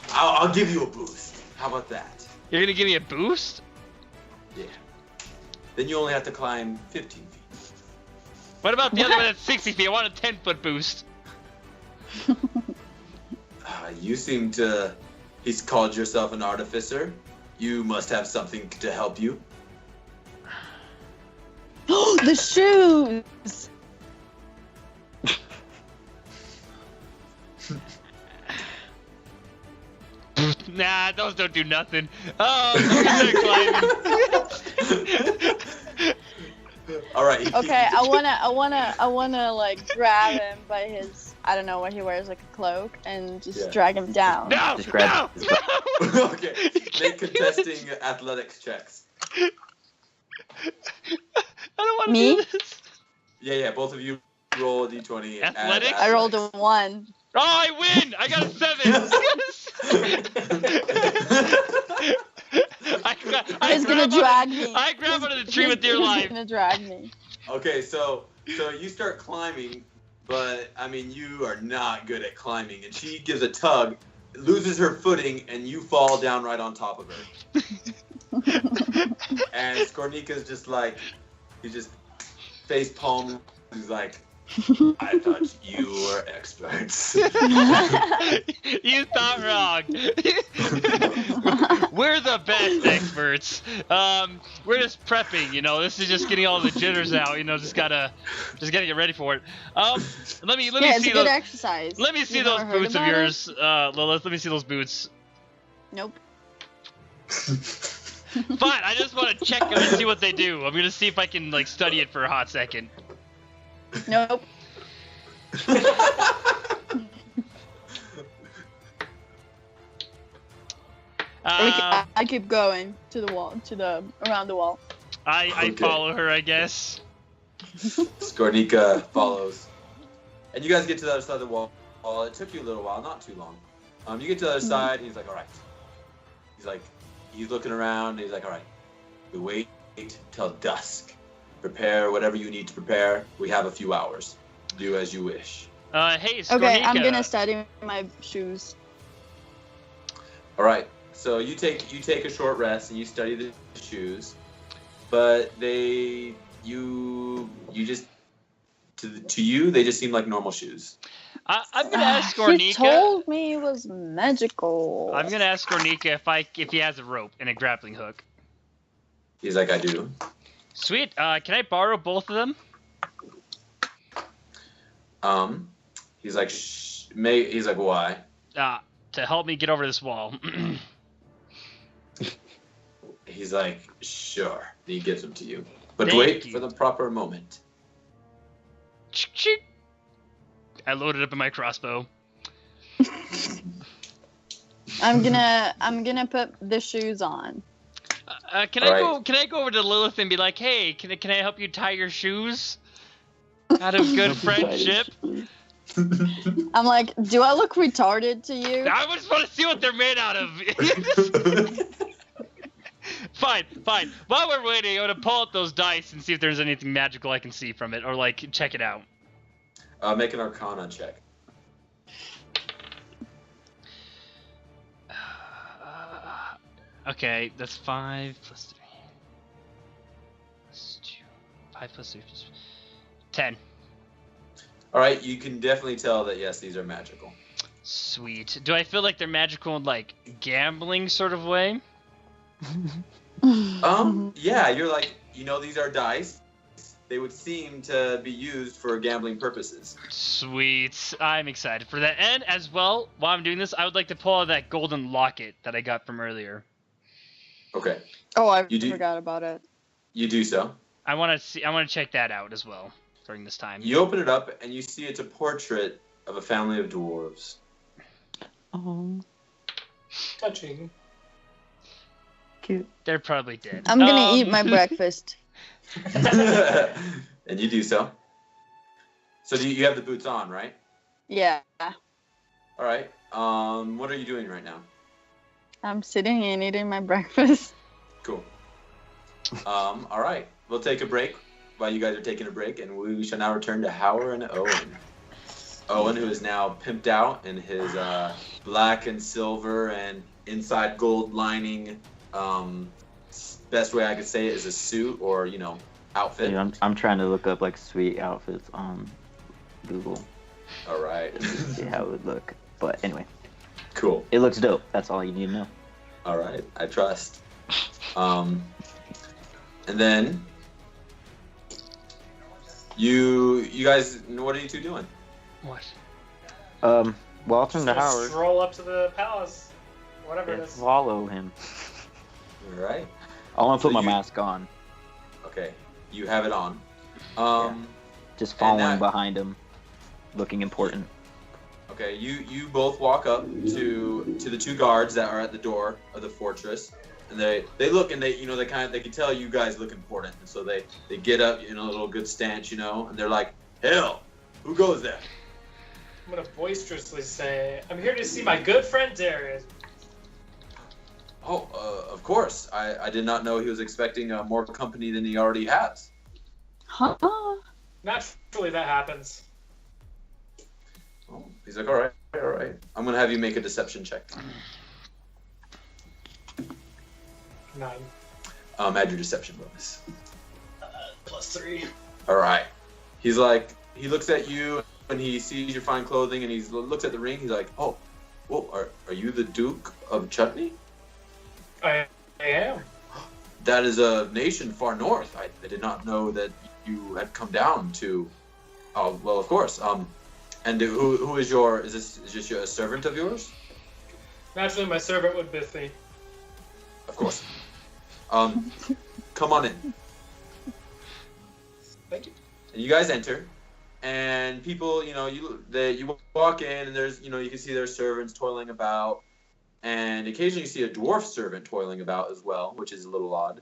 I'll give you a boost. How about that? You're gonna give me a boost? Yeah. Then you only have to climb 15 feet. What about the other one that's 60 feet? I want a 10-foot boost. You seem to... He's called yourself an artificer. You must have something to help you. Oh, the shoes! Nah, those don't do nothing. Oh, climbing. All right. Okay, I wanna like grab him by his, I don't know what he wears, like a cloak, and just drag him down. No! Just grab No! Okay. Make contesting athletics checks. I don't want to Me? do this. Yeah. Both of you roll a d20. Athletics? I rolled a 1. Oh, I win! I got a 7. He's gonna drag me. I grab onto the tree with dear life. He's gonna drag me. Okay, so you start climbing, but I mean you are not good at climbing, and she gives a tug, loses her footing, and you fall down right on top of her. And Skornika's just like, he just face palm. He's like, I thought you were experts. You thought wrong. We're the best experts. We're just prepping, you know. This is just getting all the jitters out, you know. Just gotta get ready for it. Let me yeah, it's see a good those. exercise. Let me see You've those never heard boots of about it? yours, Lilith. Let me see those boots. Nope. Fine, I just want to check them and see what they do. I'm gonna see if I can like study it for a hot second. Nope. I keep going to the wall, around the wall. I Okay. follow her, I guess. Skornika follows. And you guys get to the other side of the wall. It took you a little while, not too long. You get to the other side, and he's like, all right. He's looking around, and he's like, all right. We wait till dusk. Prepare whatever you need to prepare. We have a few hours. Do as you wish. Hey, Skornika. Okay, I'm gonna study my shoes. All right. So you take a short rest and you study the shoes, but you just to you they just seem like normal shoes. I'm gonna ask You Skornika. told me it was magical. I'm gonna ask Skornika if he has a rope and a grappling hook. He's like, I do. Sweet. Can I borrow both of them? He's like, he's like, why? To help me get over this wall. He's like, sure. And he gives them to you. But Thank wait you. for the proper moment. I loaded up in my crossbow. I'm gonna put the shoes on. Can I go over to Lilith and be like, hey, can I help you tie your shoes? Out of good friendship. I'm like, do I look retarded to you? I just want to see what they're made out of. Fine. While we're waiting, I'm gonna pull out those dice and see if there's anything magical I can see from it, or like check it out. Make an Arcana check. Okay, that's 5 plus 3. Plus 2. 5 plus 3 plus 10. All right, you can definitely tell that yes, these are magical. Sweet. Do I feel like they're magical in like gambling sort of way? Yeah, you're like, these are dice. They would seem to be used for gambling purposes. Sweet. I'm excited for that. And as well, while I'm doing this, I would like to pull out that golden locket that I got from earlier. Okay, Oh, I You do- forgot about it. you do so. I want to check that out as well during this time. You open it up and you see it's a portrait of a family of dwarves. Oh, Touching. cute. They're probably dead. I'm gonna eat my breakfast. And you do so. So you have the boots on, right? Yeah. All right. What are you doing right now? I'm sitting and eating my breakfast. Cool. All right. We'll take a break while you guys are taking a break, and we shall now return to Howard and Owen. Owen, who is now pimped out in his black and silver and inside gold lining. Best way I could say it is a suit or outfit. Yeah, I'm trying to look up like sweet outfits on Google. All right. See how it would look. But anyway, Cool. it looks dope. That's all you need to know. All right. I trust. And then you guys, what are you two doing? What? Well, I'll turn to Just Howard. Stroll up to the palace. Whatever it Yeah, is. follow him. All right. I want to So put my you- mask on. Okay. You have it on. Just following that- behind him, looking important. Okay, you both walk up to the two guards that are at the door of the fortress, and they look and they can tell you guys look important, and so they get up in a little good stance, and they're like, hell, who goes there? I'm gonna boisterously say, I'm here to see my good friend Darius. Oh, of course. I did not know he was expecting more company than he already has. Huh? Naturally, that happens. Oh, he's like, all right. I'm gonna have you make a deception check. 9. Add your deception bonus. +3. All right. He's like, he looks at you and he sees your fine clothing and he looks at the ring. He's like, "Oh, whoa, are you the Duke of Chutney?" I am. That is a nation far north. I did not know that you had come down to. Oh, well, of course. And who is your? Is this a servant of yours? Naturally, my servant would be me. Of course. Come on in. Thank you. And you guys enter, and people, you walk in, and there's, you can see their servants toiling about, and occasionally you see a dwarf servant toiling about as well, which is a little odd.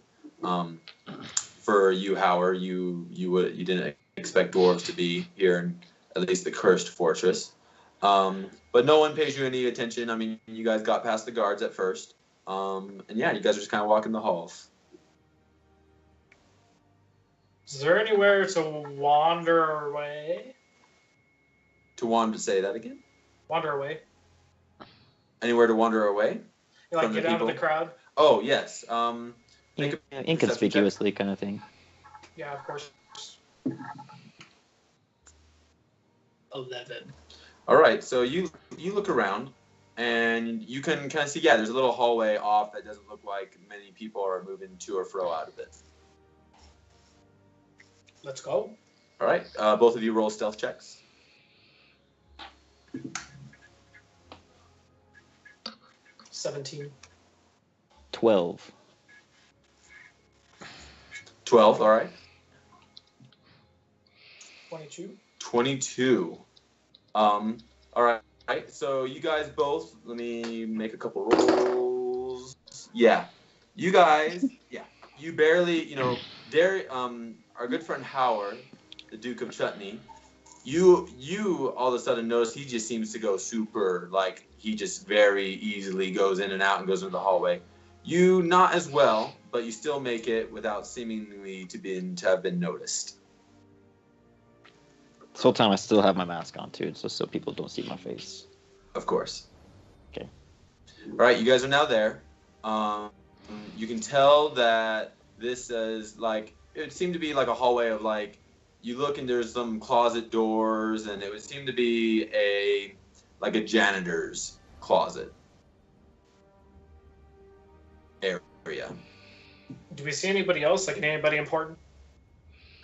For you, Howard, you didn't expect dwarves to be here in at least the cursed fortress. But no one pays you any attention. I mean, you guys got past the guards at first. And yeah, you guys are just kind of walking the halls. Is there anywhere to wander away? Say that again? Wander away. Anywhere to wander away? You like from get the out of people? the crowd? Oh, yes. Inconspicuously kind of thing. Yeah, of course. 11. All right, so you look around, and you can kind of see, yeah, there's a little hallway off that doesn't look like many people are moving to or fro out of it. Let's go. All right, both of you roll stealth checks. 17. 12. 12, all right. 22. 22. All right, so you guys both, let me make a couple rolls. Yeah, you guys, you barely, our good friend Howard, the Duke of Chutney, you all of a sudden notice he just seems to go super, like, he just very easily goes in and out and goes into the hallway. You not as well, but you still make it without seemingly to have been noticed. This whole time I still have my mask on too, so people don't see my face. Of course. Okay. All right, you guys are now there. You can tell that this is like, it seemed to be like a hallway of like, you look and there's some closet doors, and it would seem to be a janitor's closet area. Do we see anybody else? Like anybody important?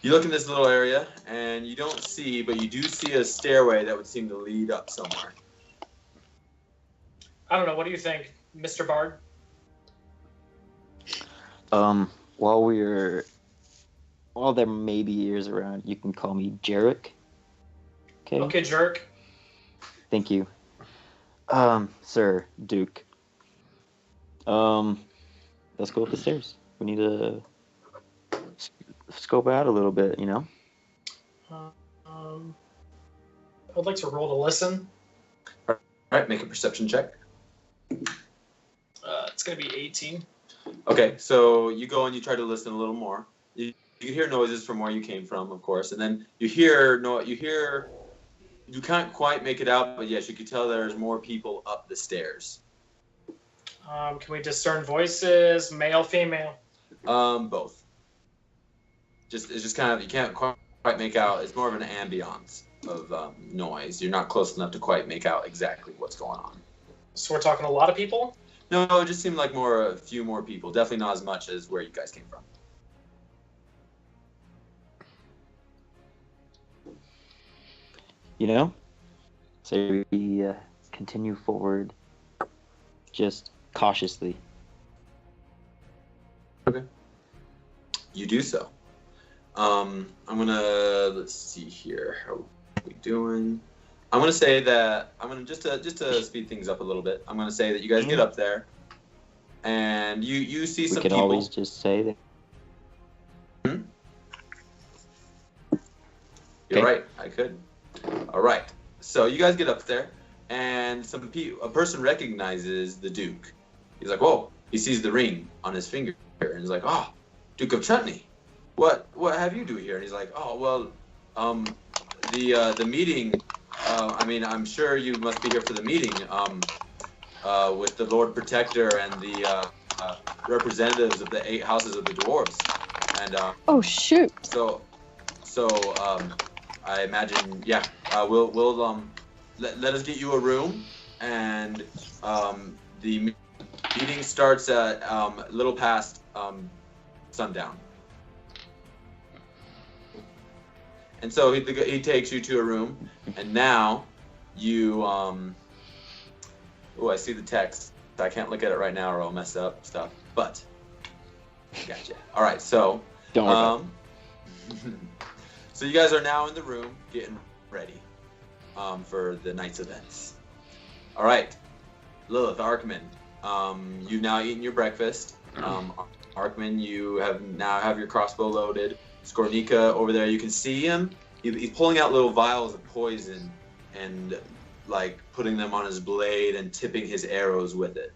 You look in this little area, and you don't see, but you do see a stairway that would seem to lead up somewhere. I don't know. What do you think, Mr. Bard? While there may be ears around, you can call me Jarek. Okay. Okay, Jerk. Thank you. Sir Duke. Let's go up the stairs. We need to scope out a little bit, I'd like to roll to listen. All right, make a perception check. It's going to be 18. Okay, so you go and you try to listen a little more. You hear noises from where you came from, of course, and then you can't quite make it out, but yes, you can tell there's more people up the stairs. Can we discern voices, male, female? Both. It's just kind of, you can't quite make out. It's more of an ambiance of noise. You're not close enough to quite make out exactly what's going on. So we're talking a lot of people? No, it just seemed like a few more people. Definitely not as much as where you guys came from. So we continue forward just cautiously. Okay. You do so. I'm gonna, let's see here. How are we doing? I'm gonna say that just to speed things up a little bit. I'm gonna say that you guys get up there, and you see some people. We can always just say that. You're right. I could. All right. So you guys get up there, and a person recognizes the Duke. He's like, "Whoa!" He sees the ring on his finger, and he's like, "Oh, Duke of Chutney, what have you do here?" And he's like, "Oh, well, the meeting. I mean, I'm sure you must be here for the meeting. With the Lord Protector and the representatives of the 8 houses of the dwarves, and oh shoot! So I imagine, yeah. We'll let us get you a room, and the meeting starts at a little past sundown. And so he takes you to a room, and now you oh, I see the text. I can't look at it right now, or I'll mess up stuff. But gotcha. All right, so Don't worry about so you guys are now in the room getting ready for the night's events. All right, Lilith, Arkman, you've now eaten your breakfast. Arkman, you have your crossbow loaded. Skornika over there, you can see him. He's pulling out little vials of poison and like putting them on his blade and tipping his arrows with it.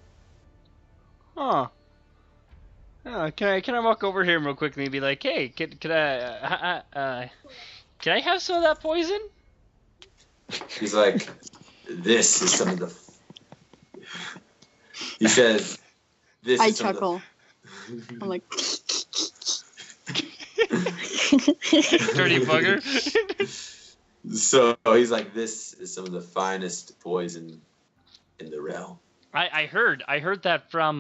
Huh. Can I walk over here real quickly and be like, hey, can I have some of that poison? He's like, this is some of the. He says, this. I is some chuckle. Of the... I'm like. Dirty bugger. So he's like, this is some of the finest poison in the realm. I heard that from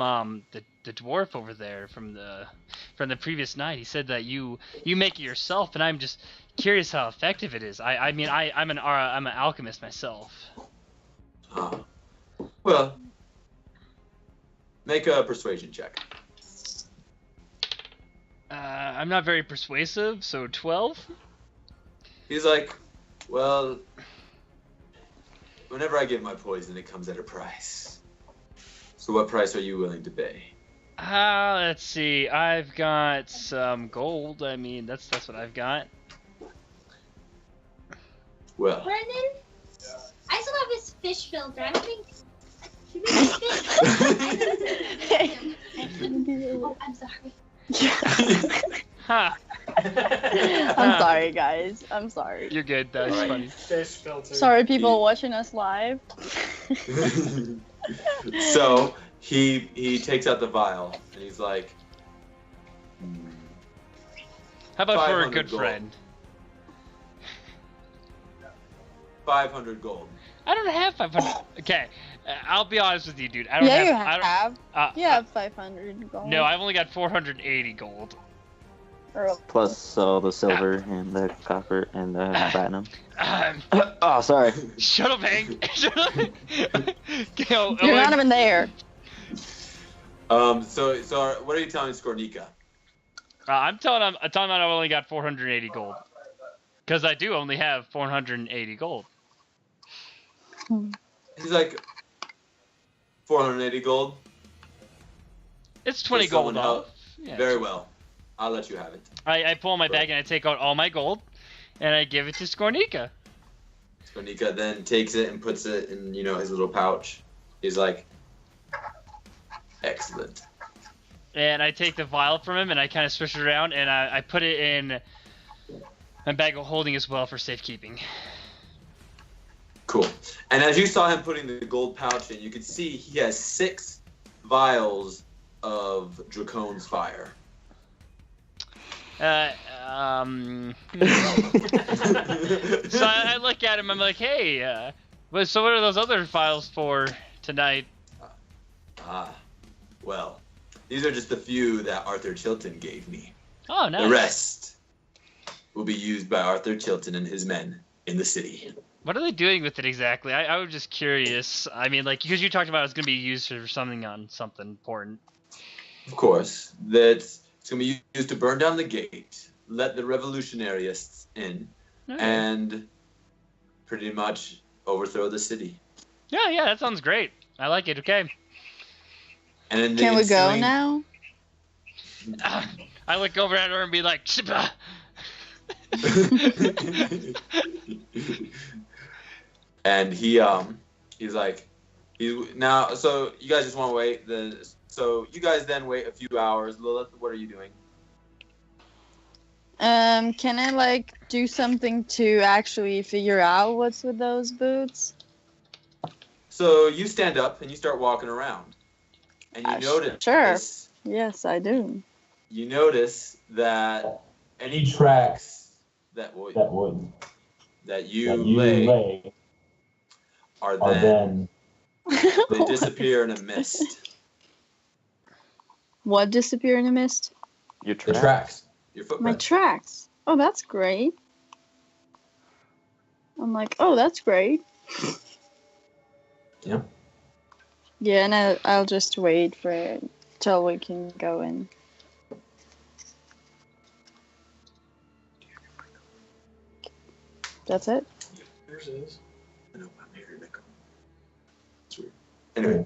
the dwarf over there from the previous night. He said that you make it yourself, and I'm just curious how effective it is. I'm an alchemist myself. Well, make a persuasion check. I'm not very persuasive, so 12. He's like, well, whenever I give my poison, it comes at a price. So what price are you willing to pay? Let's see. I've got some gold. I mean, that's what I've got. Well. Brendan, I still have his fish filter. I don't think. Should we make fish? Oh, I'm sorry. Ha! I'm sorry, guys. I'm sorry. You're good. That was funny. Fish filter. Sorry, people watching us live. So he takes out the vial and he's like, How about for a 500 good gold. friend? 500 gold. I don't have 500. Okay, I'll be honest with you, dude. I don't Yeah, have. you I don't, have. You have 500 gold. No, I've only got 480 gold. Or- Plus all the silver and the copper and the platinum. Um, Oh, sorry. shut up, Hank. Shut up. Yo, You're not even there. So what are you telling Skornika? I'm telling him I've only got 480 gold. Because I do only have 480 gold. He's like, 480 gold? It's 20 Does someone gold help? off. Yeah. Very well. I'll let you have it. I pull my bag and I take out all my gold, and I give it to Skornika. Skornika then takes it and puts it in, his little pouch. He's like, excellent. And I take the vial from him and I kind of swish it around and I put it in my bag of holding as well for safekeeping. Cool. And as you saw him putting the gold pouch in, you could see he has 6 vials of Dracone's fire. So I look at him, I'm like, hey, so what are those other files for tonight? Well, these are just a few that Arthur Chilton gave me. Oh, nice. The rest will be used by Arthur Chilton and his men in the city. What are they doing with it exactly? I was just curious. I mean, like, because you talked about it's going to be used for something important. Of course, it's going to be used to burn down the gate, let the revolutionists in, and pretty much overthrow the city. Yeah, that sounds great. I like it. Okay. And then Can we go now? I look over at her and be like, Shiba! And he's like, now. So you guys just want to wait. So you guys then wait a few hours. Lilith, what are you doing? Can I do something to actually figure out what's with those boots? So you stand up and you start walking around, and you notice. Sure. Yes, I do. You notice that any tracks that would that you lay are then they disappear in a mist. What disappear in a mist? Your tracks. Your footprints. My tracks. Oh, that's great. I'm like, oh, that's great. Yeah. Yeah, and I'll just wait for it till we can go in. That's it? Yours is. I know, I'm here to go. It's weird. Anyway.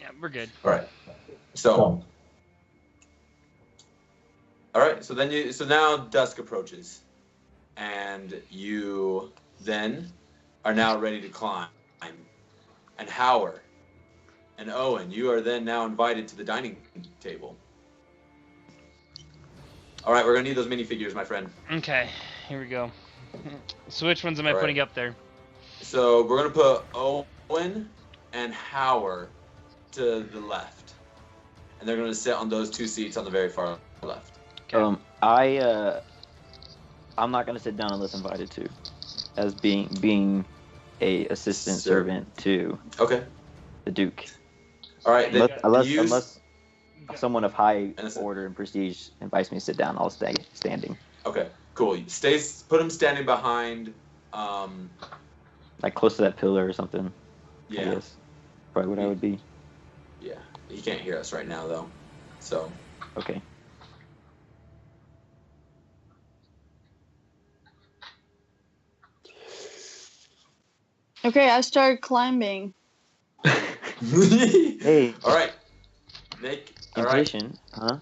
Yeah, we're good. All right. So. All right. So now dusk approaches, and you then are now ready to climb. And Howard and Owen, you are then now invited to the dining table. All right, we're gonna need those minifigures, my friend. Okay, here we go. So which ones am I putting up there? So we're gonna put Owen and Howard to the left, and they're gonna sit on those two seats on the very far left. Okay. I'm not gonna sit down unless invited to, as being a assistant servant to the Duke. All right. Unless someone of high order and prestige invites me to sit down, I'll stay standing. Okay. Cool. Put him standing behind. Like close to that pillar or something. Yeah. I guess. Probably what I would be. Yeah. He can't hear us right now though. So. Okay. Okay, I started climbing. Hey. All right. Impatient, huh?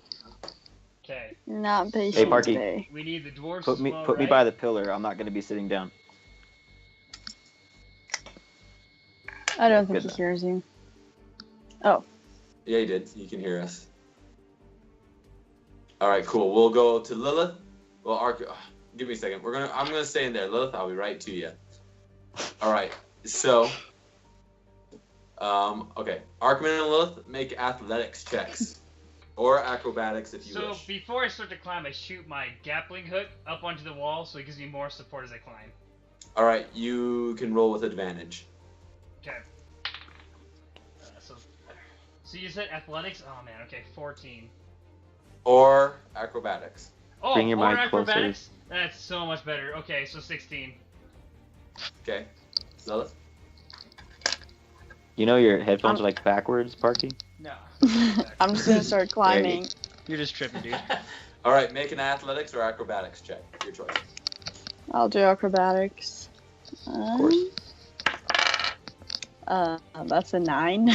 Okay. You're not patient Hey, Parky. today. We need the dwarves. Put me by the pillar. I'm not gonna be sitting down. I don't think he hears you. Oh. Yeah, he did. He can hear us. All right, cool. We'll go to Lilith. Well, give me a second. I'm gonna stay in there, Lilith. I'll be right to you. All right. So, okay. Arkman and Lilith, make athletics checks. Or acrobatics if you wish. So before I start to climb, I shoot my grappling hook up onto the wall so it gives me more support as I climb. All right. You can roll with advantage. Okay. So you said athletics? Oh man, okay, 14. Or acrobatics. Oh, Bring your or mind acrobatics? Closer. That's so much better. Okay, so 16. Okay. Lilith? You know your headphones are like backwards, Parky? No. I'm just gonna start climbing. You're just tripping, dude. All right, make an athletics or acrobatics check. Your choice. I'll do acrobatics. Of course. That's a 9.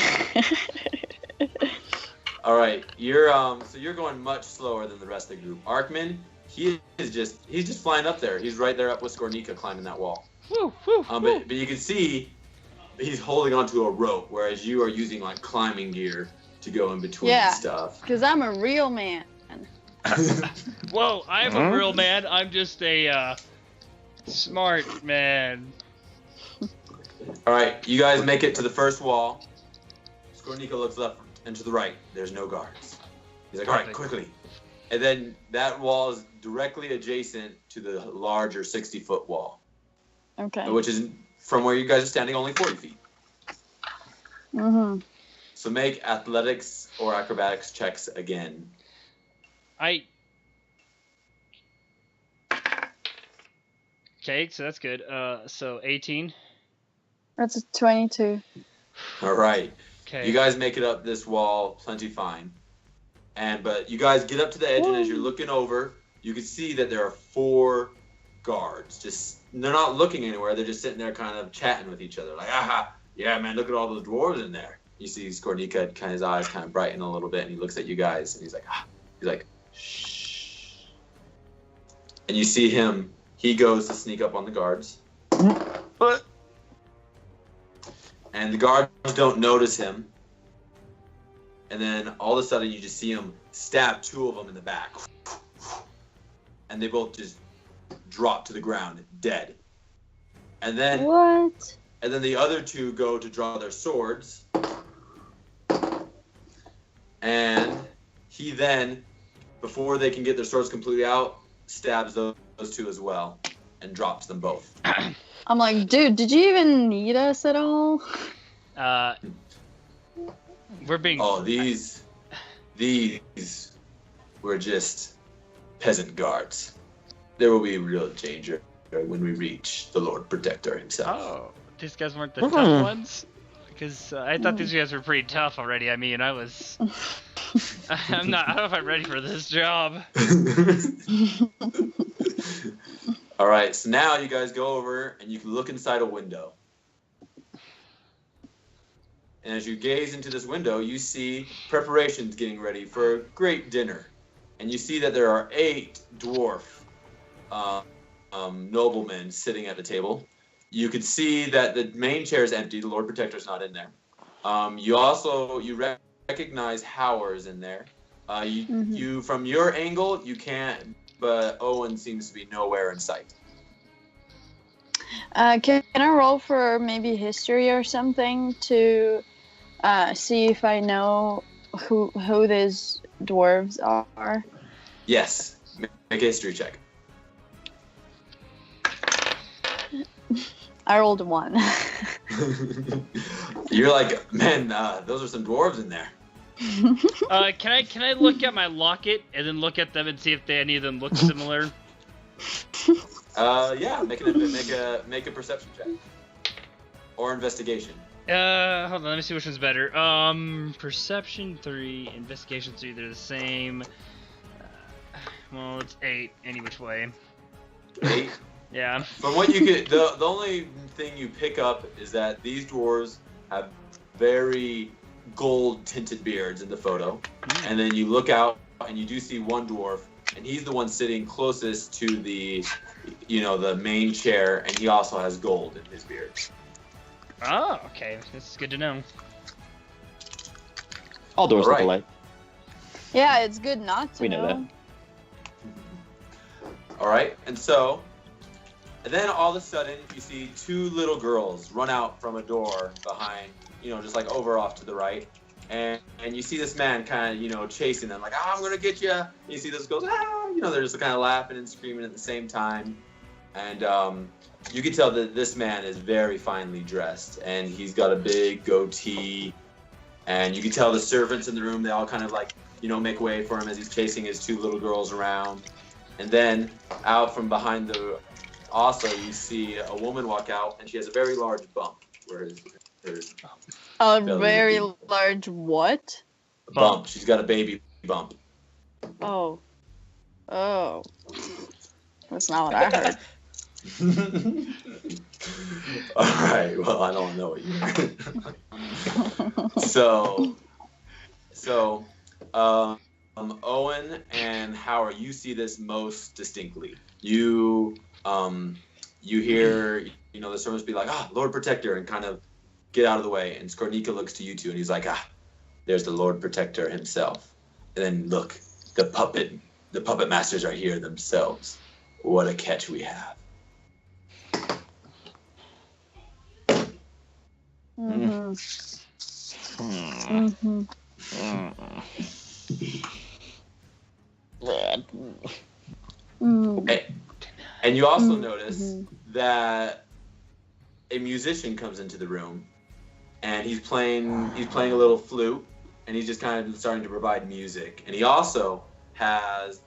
All right, you're going much slower than the rest of the group. Arkman, he's just flying up there. He's right there up with Skornika climbing that wall. Woo, woo, woo. But you can see he's holding onto a rope, whereas you are using like climbing gear to go in between stuff. Because I'm a real man. Whoa, I'm a real man. I'm just a smart man. All right, you guys make it to the first wall. Skornika looks left and to the right. There's no guards. He's like, all right, quickly. And then that wall is directly adjacent to the larger 60-foot wall. Okay. Which is from where you guys are standing only 40 feet. Mm-hmm. So make athletics or acrobatics checks again. Okay, so that's good. So 18. That's a 22. All right. Okay. You guys make it up this wall plenty fine. But you guys get up to the edge, and as you're looking over, you can see that there are 4 guards. They're not looking anywhere. They're just sitting there kind of chatting with each other. Like, aha, yeah, man, look at all those dwarves in there. You see Skornika, kind of his eyes kind of brighten a little bit, and he looks at you guys, and he's like, shh. And you see him, he goes to sneak up on the guards. And the guards don't notice him. And then all of a sudden you just see him stab 2 of them in the back. And they both just drop to the ground, dead. And then What? And then the other 2 go to draw their swords. And he then, before they can get their swords completely out, stabs those 2 as well. and drops them both. I'm like, dude, did you even need us at all? We're being. Oh, these were just peasant guards. There will be real danger when we reach the Lord Protector himself. Oh, these guys weren't the tough ones? Because I thought these guys were pretty tough already. I mean, I was. I don't know if I'm ready for this job. All right, so now you guys go over and you can look inside a window. And as you gaze into this window, you see preparations getting ready for a great dinner. And you see that there are 8 dwarf noblemen sitting at the table. You can see that the main chair is empty. The Lord Protector's not in there. You recognize Howard's in there. You from your angle, you can't, but Owen seems to be nowhere in sight. Can I roll for maybe history or something to see if I know who these dwarves are? Yes. Make a history check. I rolled a 1. You're like, man, those are some dwarves in there. Can I look at my locket and then look at them and see if any of them look similar? Yeah, make a perception check or investigation. Hold on, let me see which one's better. Perception 3, investigation 3, they're the same. Well, it's 8 any which way. 8. Yeah. From what you get, the only thing you pick up is that these dwarves have very gold tinted beards in the photo, and then you look out and you do see one dwarf, and he's the one sitting closest to the main chair, and he also has gold in his beard. Oh, okay, this is good to know. All doors look Alright. alike. Yeah, it's good not to We know that. All right, and then all of a sudden you see 2 little girls run out from a door behind, just like over off to the right, and you see this man kind of, chasing them, like, I'm gonna get you. You see this girls, they're just kind of laughing and screaming at the same time, and you can tell that this man is very finely dressed, and he's got a big goatee, and you can tell the servants in the room, they all kind of like, make way for him as he's chasing his 2 little girls around. And then out from behind you see a woman walk out, and she has a very large bump. Where her A belly very would large what? be. Bump. She's got a baby bump. Oh. That's not what I heard. All right. Well, I don't know what you heard. So, Owen and Howard, you see this most distinctly. You hear, the servants be like, Lord Protector, and kind of get out of the way. And Skornika looks to you 2, and he's like, there's the Lord Protector himself. And then look, the puppet masters are here themselves. What a catch we have. And you also notice that a musician comes into the room, and he's playing a little flute, and he's just kind of starting to provide music. And he also has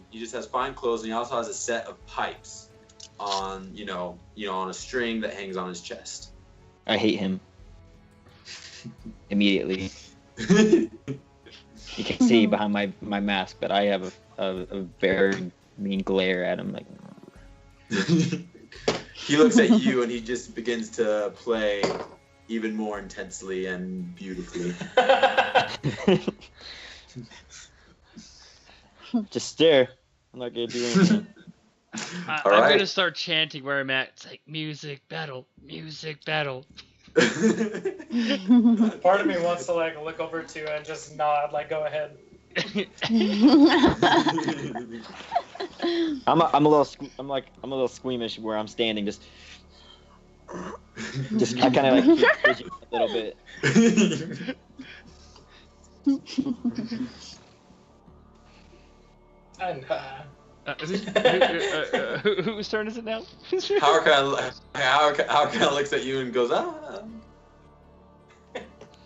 he just has fine clothes, and he also has a set of pipes on on a string that hangs on his chest. I hate him. Immediately. You can see behind my mask, but I have a very mean glare at him. Like, he looks at you, and he just begins to play even more intensely and beautifully. just stare. I'm not gonna do anything. I'm All right. gonna start chanting where I'm at. It's like music battle, music battle. Part of me wants to look over to you and just nod, go ahead. I'm a little squeamish where I'm standing. Just I kind of keep fidgeting a little bit. And Whose turn is it now? Howard kind of looks at you and goes, ah.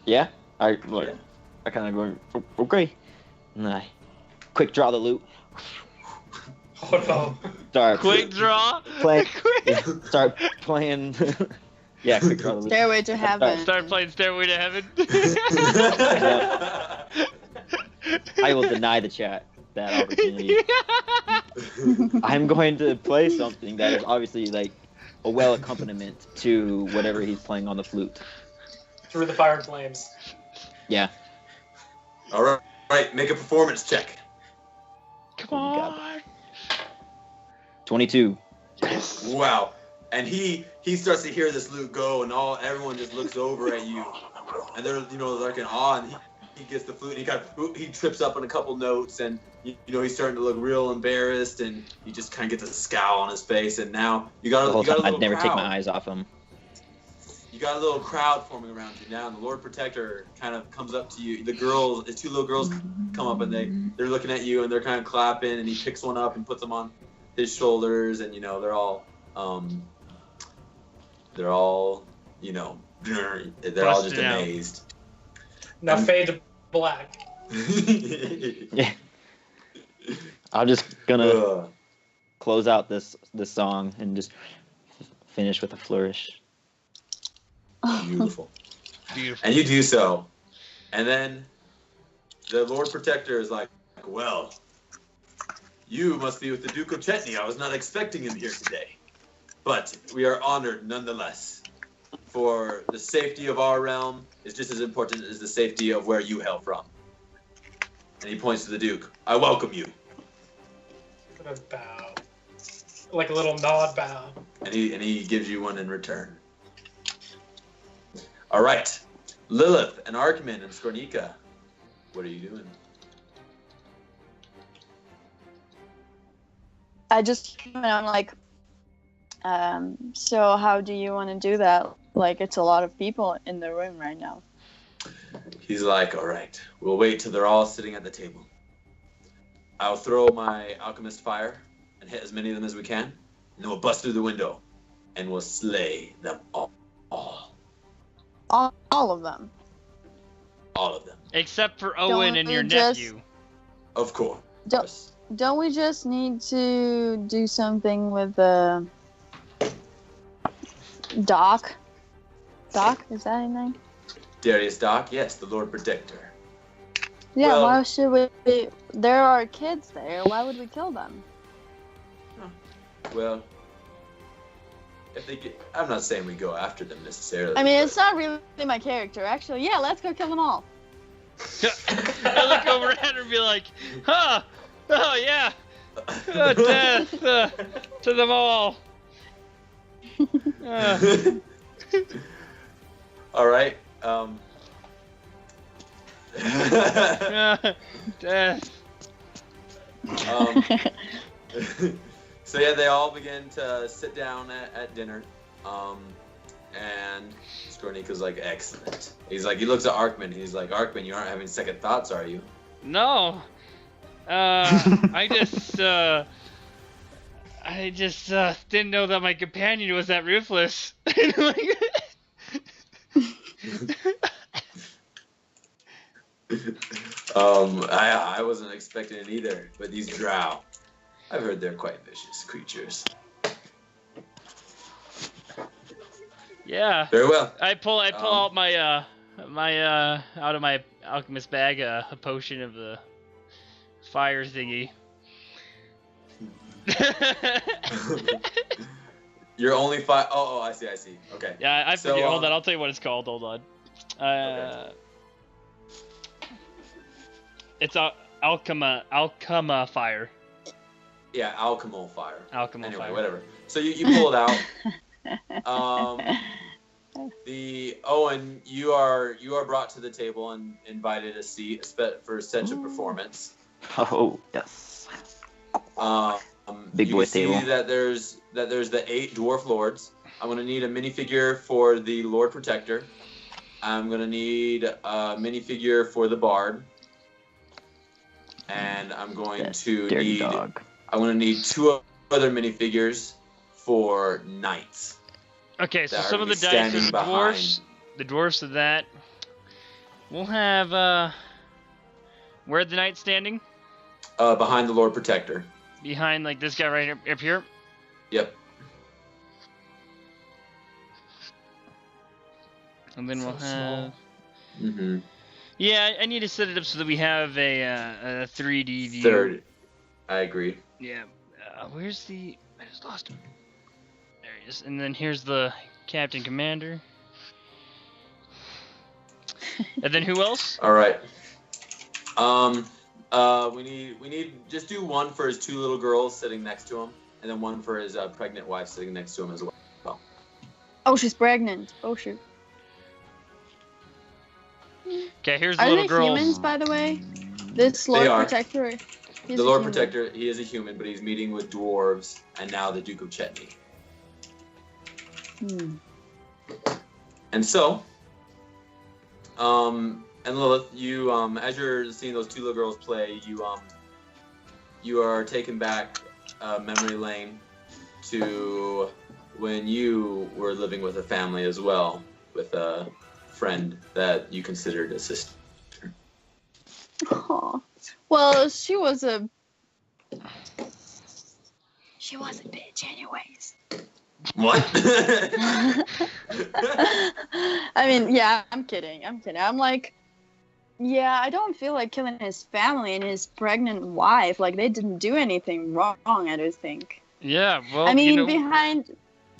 Yeah, I kind of going, okay. And I quick draw the loot. Oh no. Start Quick draw. playing. Yeah, start playing. Yeah, quick draw the loot. Stairway to Heaven. Start playing Stairway to Heaven. I will deny the chat that opportunity. I'm going to play something that is obviously like a well accompaniment to whatever he's playing on the flute. Through the fire and flames. Yeah. All right, make a performance check. Come on. 22. Wow. And he starts to hear this loot go, and everyone just looks over at you, and they're like in awe. And he gets the flute, and he trips up on a couple notes, and he's starting to look real embarrassed, and he just kind of gets a scowl on his face. And now you got a little I'd never crowd. take my eyes off him. You got a little crowd forming around you now, and the Lord Protector kind of comes up to you. The two little girls come up, and they're looking at you, and they're kind of clapping, and he picks one up and puts them on his shoulders, and they're all they're all just amazed. Now fade to black. Yeah. I'm just gonna close out this song and just finish with a flourish. Beautiful. Beautiful. And you do so. And then the Lord Protector is like, well, you must be with the Duke of Chetney. I was not expecting him here today. But we are honored nonetheless. For the safety of our realm is just as important as the safety of where you hail from. And he points to the Duke. I welcome you. I'm gonna bow. Like a little nod bow. And he gives you one in return. All right. Lilith and Arkman and Skornika, what are you doing? I'm like, so how do you want to do that? Like, it's a lot of people in the room right now. He's like, all right, we'll wait till they're all sitting at the table. I'll throw my alchemist fire and hit as many of them as we can, and then we'll bust through the window, and we'll slay them all. All of them. All of them. Except for Owen and your just- nephew. Of course. Don't we just need to do something with the Doc? Doc, is that his name? Darius Doc, yes, the Lord Protector. Yeah, Well- why should we? There are kids there. Why would we kill them? Well, if they get, I'm not saying we go after them necessarily. I mean, but- it's not really my character. Actually, yeah, let's go kill them all. I look over at her and be like, huh, oh yeah, death to them all. All right. Death. So yeah, they all begin to sit down at dinner, and Skornika's like, excellent. He's like, he looks at Arkman. He's like, Arkman, you aren't having second thoughts, are you? No. I just didn't know that my companion was that ruthless. I wasn't expecting it either, but these drow, I've heard they're quite vicious creatures. Yeah. Very well. I pull out my out of my alchemist bag a potion of the fire thingy. You're only five. Oh, I see. Okay. Yeah, I So, forget. Hold on, I'll tell you what it's called. Hold on. Okay. It's Alchema fire. Yeah, alchemal fire. Alchemal Anyway, fire. whatever. So you pull it out. The Owen, you are brought to the table and invited a seat for essential performance. Oh, yes. Big you boy can see table. that there's the 8 dwarf lords. I'm gonna need a minifigure for the Lord Protector. I'm gonna need a minifigure for the Bard. And I'm going That to dirty need dog. I'm gonna need 2 other minifigures for knights. Okay, so that are some of the gonna be dice are standing the dwarfs. The dwarfs of that. We'll have where are the knights standing? Behind the Lord Protector. Behind like this guy right up here. Yep. And then So we'll small. have. Mm-hmm. Yeah, I need to set it up so that we have a 3D view. Third. I agree. Yeah. Where's the? I just lost him. There he is. And then here's the Captain Commander. And then who else? All right. We need just do one for his 2 little girls sitting next to him, and then one for his pregnant wife sitting next to him as well. Oh, she's pregnant. Oh shoot. Okay, here's the Are little they girls. humans, by the way? This Lord are. Protector. He's The a Lord human. Protector, he is a human, but he's meeting with dwarves, and now the Duke of Chetney. And so, and Lilith, you as you're seeing those 2 little girls play, you are taken back memory lane to when you were living with a family as well, with a friend that you considered a sister. Aw. Well, she was a bitch anyways. What? I mean, yeah, I'm kidding. I'm like, yeah, I don't feel like killing his family and his pregnant wife. Like, they didn't do anything wrong, I don't think. Yeah, well, I mean, you know,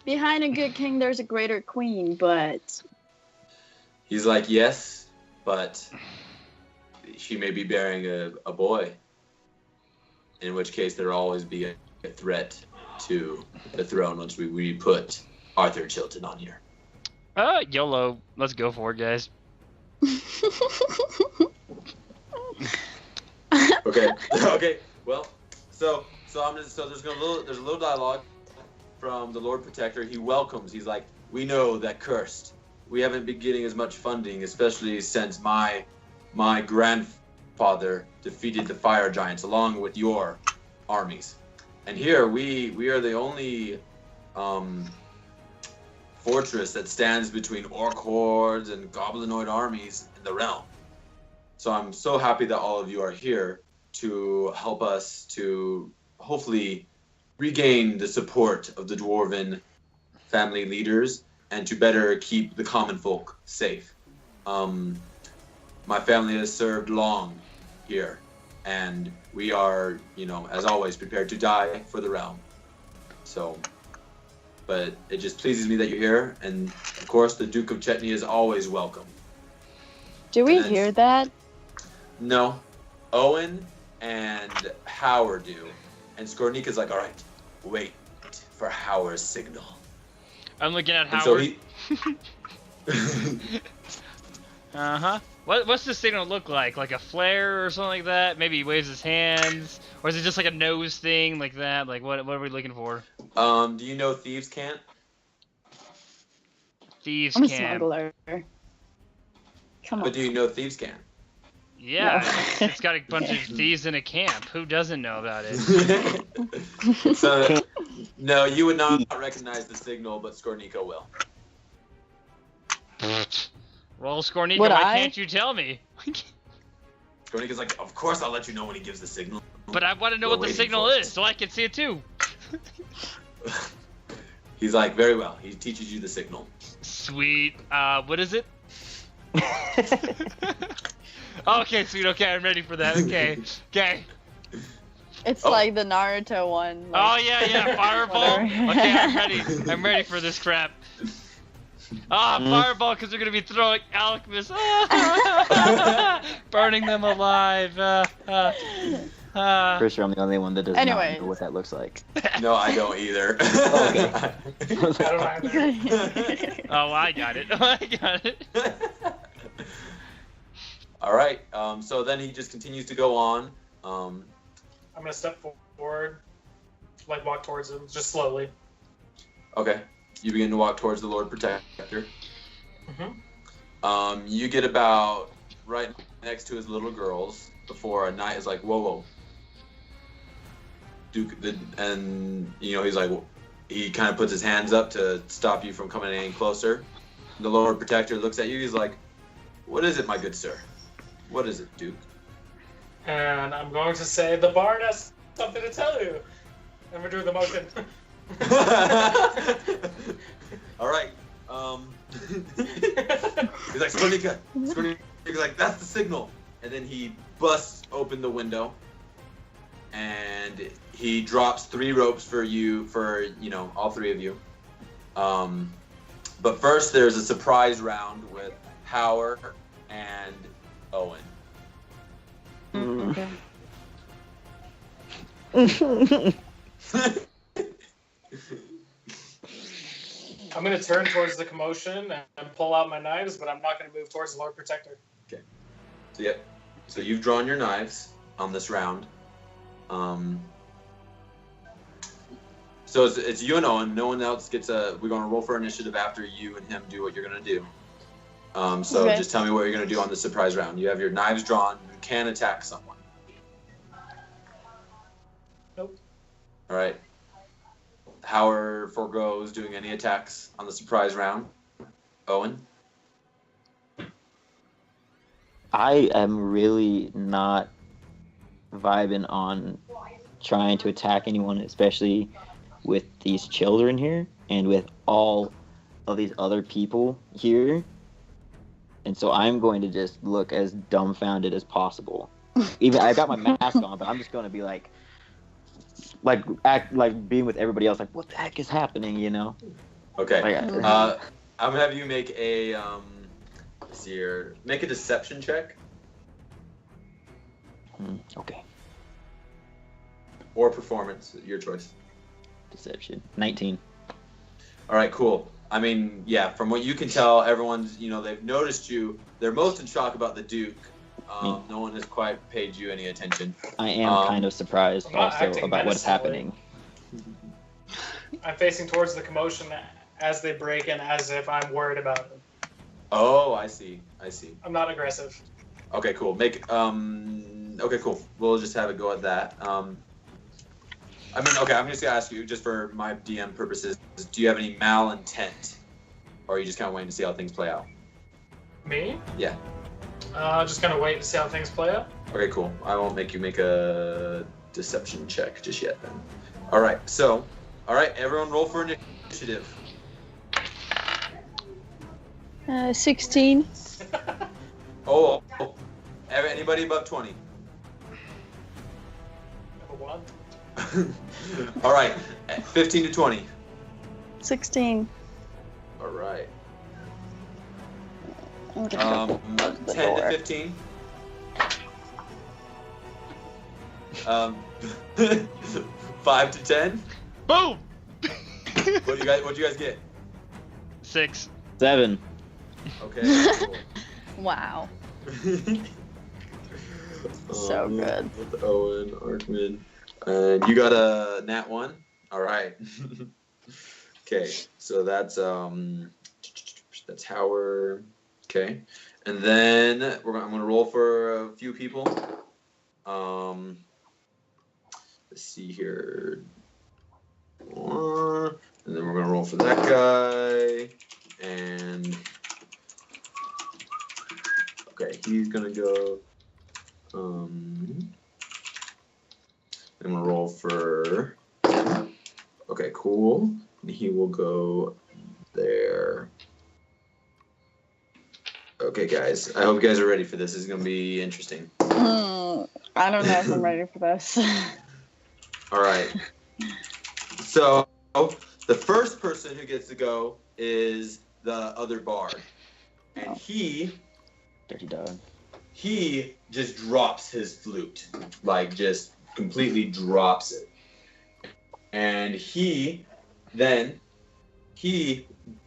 behind a good king, there's a greater queen, but... He's like, yes, but she may be bearing a boy. In which case, there'll always be a threat to the throne once we put Arthur Chilton on here. YOLO. Let's go for it, guys. Okay. Okay. Well, so there's a little dialogue from the Lord Protector. He welcomes. He's like, we know that cursed. We haven't been getting as much funding, especially since my grandfather defeated the fire giants along with your armies. And here we are the only fortress that stands between orc hordes and goblinoid armies in the realm. So I'm so happy that all of you are here to help us to hopefully regain the support of the dwarven family leaders and to better keep the common folk safe. My family has served long here, and we are, as always, prepared to die for the realm. So, but it just pleases me that you're here, and of course, the Duke of Chetney is always welcome. Do we And- hear that? No, Owen and Howard do, and Skornika's like, all right, wait for Howard's signal. I'm looking at And so Howard. he. Uh-huh. What's the signal look like? Like a flare or something like that? Maybe he waves his hands? Or is it just like a nose thing like that? Like, what are we looking for? Do you know Thieves Can't? Thieves I'm a camp. smuggler. Come on. But do you know Thieves Can't? Yeah, No. it's got a bunch of thieves in a camp. Who doesn't know about it? So, no, you would not recognize the signal, but Skornika will. Well, Skornika, Would why I? can't you tell me? Skornika's like, of course I'll let you know when he gives the signal. But I want to know We're what the waiting signal for it. is, so I can see it too. He's like, very well. He teaches you the signal. Sweet. What is it? Okay, sweet. Okay, I'm ready for that. Okay. It's Oh. like the Naruto one. Oh like- yeah, fireball. Whatever. Okay, I'm ready. I'm ready for this crap. Fireball, because we're gonna be throwing alchemists, burning them alive. Pretty sure I'm the only one that does Anyways. not know what that looks like. No, I don't either. Okay. I don't either. Oh, I got it. I got it. All right. So then he just continues to go on. I'm gonna step forward, like walk towards him, just slowly. Okay. You begin to walk towards the Lord Protector. Mm-hmm. You get about right next to his little girls before a knight is like, whoa, whoa. Duke, and he's like, he kind of puts his hands up to stop you from coming any closer. The Lord Protector looks at you. He's like, "What is it, my good sir? What is it, Duke?" And I'm going to say the bard has something to tell you. And we're doing the motion. All right. He's like, Skornika. He's like, that's the signal. And then he busts open the window, and he drops 3 ropes for all 3 of you. But first, there's a surprise round with Howard and Owen. Okay. I'm going to turn towards the commotion and pull out my knives, but I'm not going to move towards the Lord Protector. Okay. So you've drawn your knives on this round. So it's you and Owen. No one else gets we're going to roll for initiative after you and him do what you're going to do. So Okay. just tell me what you're going to do on the surprise round. You have your knives drawn. You can attack someone. Nope. All right. Howard forgoes doing any attacks on the surprise round. Owen? I am really not vibing on trying to attack anyone, especially with these children here and with all of these other people here. And so I'm going to just look as dumbfounded as possible. Even I got my mask on, but I'm just going to be like act like being with everybody else, like, what the heck is happening, Okay. Like, I'm gonna have you make a let's see here. Make a deception check okay. or performance, your choice. Deception. 19. All right, cool. I mean, yeah, from what you can tell, everyone's, they've noticed you. They're most in shock about the Duke. No one has quite paid you any attention. I am kind of surprised I'm not also acting about what's menacingly. happening. I'm facing towards the commotion as they break in, as if I'm worried about them. Oh, I see. I'm not aggressive. Okay, cool. Okay, cool. We'll just have it go at that. I'm just gonna ask you, just for my DM purposes, do you have any malintent, or are you just kind of waiting to see how things play out? Me? Yeah. Just gonna wait to see how things play out. Okay, cool. I won't make you make a deception check just yet then. All right, everyone roll for initiative. 16. Oh, anybody above 20? Number 1. All right, 15 to 20. 16. All right. I'm gonna go close the 10 to door. 15. 5 to 10. Boom! What'd you guys get? 6. 7. Okay. Cool. Wow. So good. With Owen, Arkman. And you got a nat 1? All right. Okay, so that's Howard. Okay. And then I'm going to roll for a few people. Let's see here. And then we're going to roll for that guy. And okay, he's going to go. I'm going to roll for. Okay, cool. And he will go there. Okay, guys. I hope you guys are ready for this. This is going to be interesting. I don't know if I'm ready for this. All right. So the first person who gets to go is the other bard. And Dirty dog. he just drops his flute. Like, just completely drops it. And he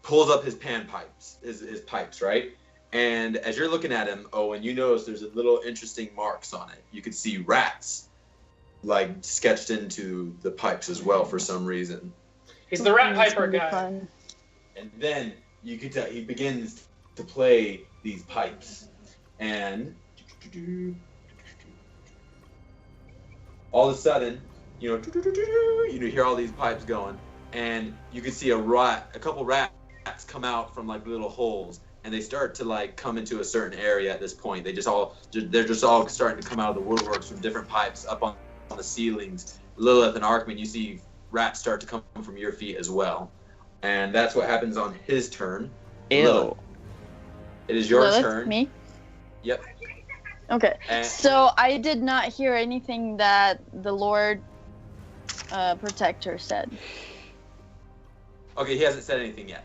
pulls up his panpipes, his pipes, right? And as you're looking at him, Owen, you notice there's a little interesting marks on it. You can see rats, like, sketched into the pipes as well for some reason. He's the rat It's piper gonna be guy. fun. And then you can tell he begins to play these pipes. And all of a sudden, you hear all these pipes going, and you can see a couple rats come out from like little holes, and they start to like come into a certain area at this point. They're just all starting to come out of the woodworks from different pipes up on the ceilings. Lilith and Arkman, you see rats start to come from your feet as well, and that's what happens on his turn. Ew. Lilith, it is your Lilith, turn. Me? Yep. Okay. And- So I did not hear anything that the Lord Protector said. Okay, he hasn't said anything yet.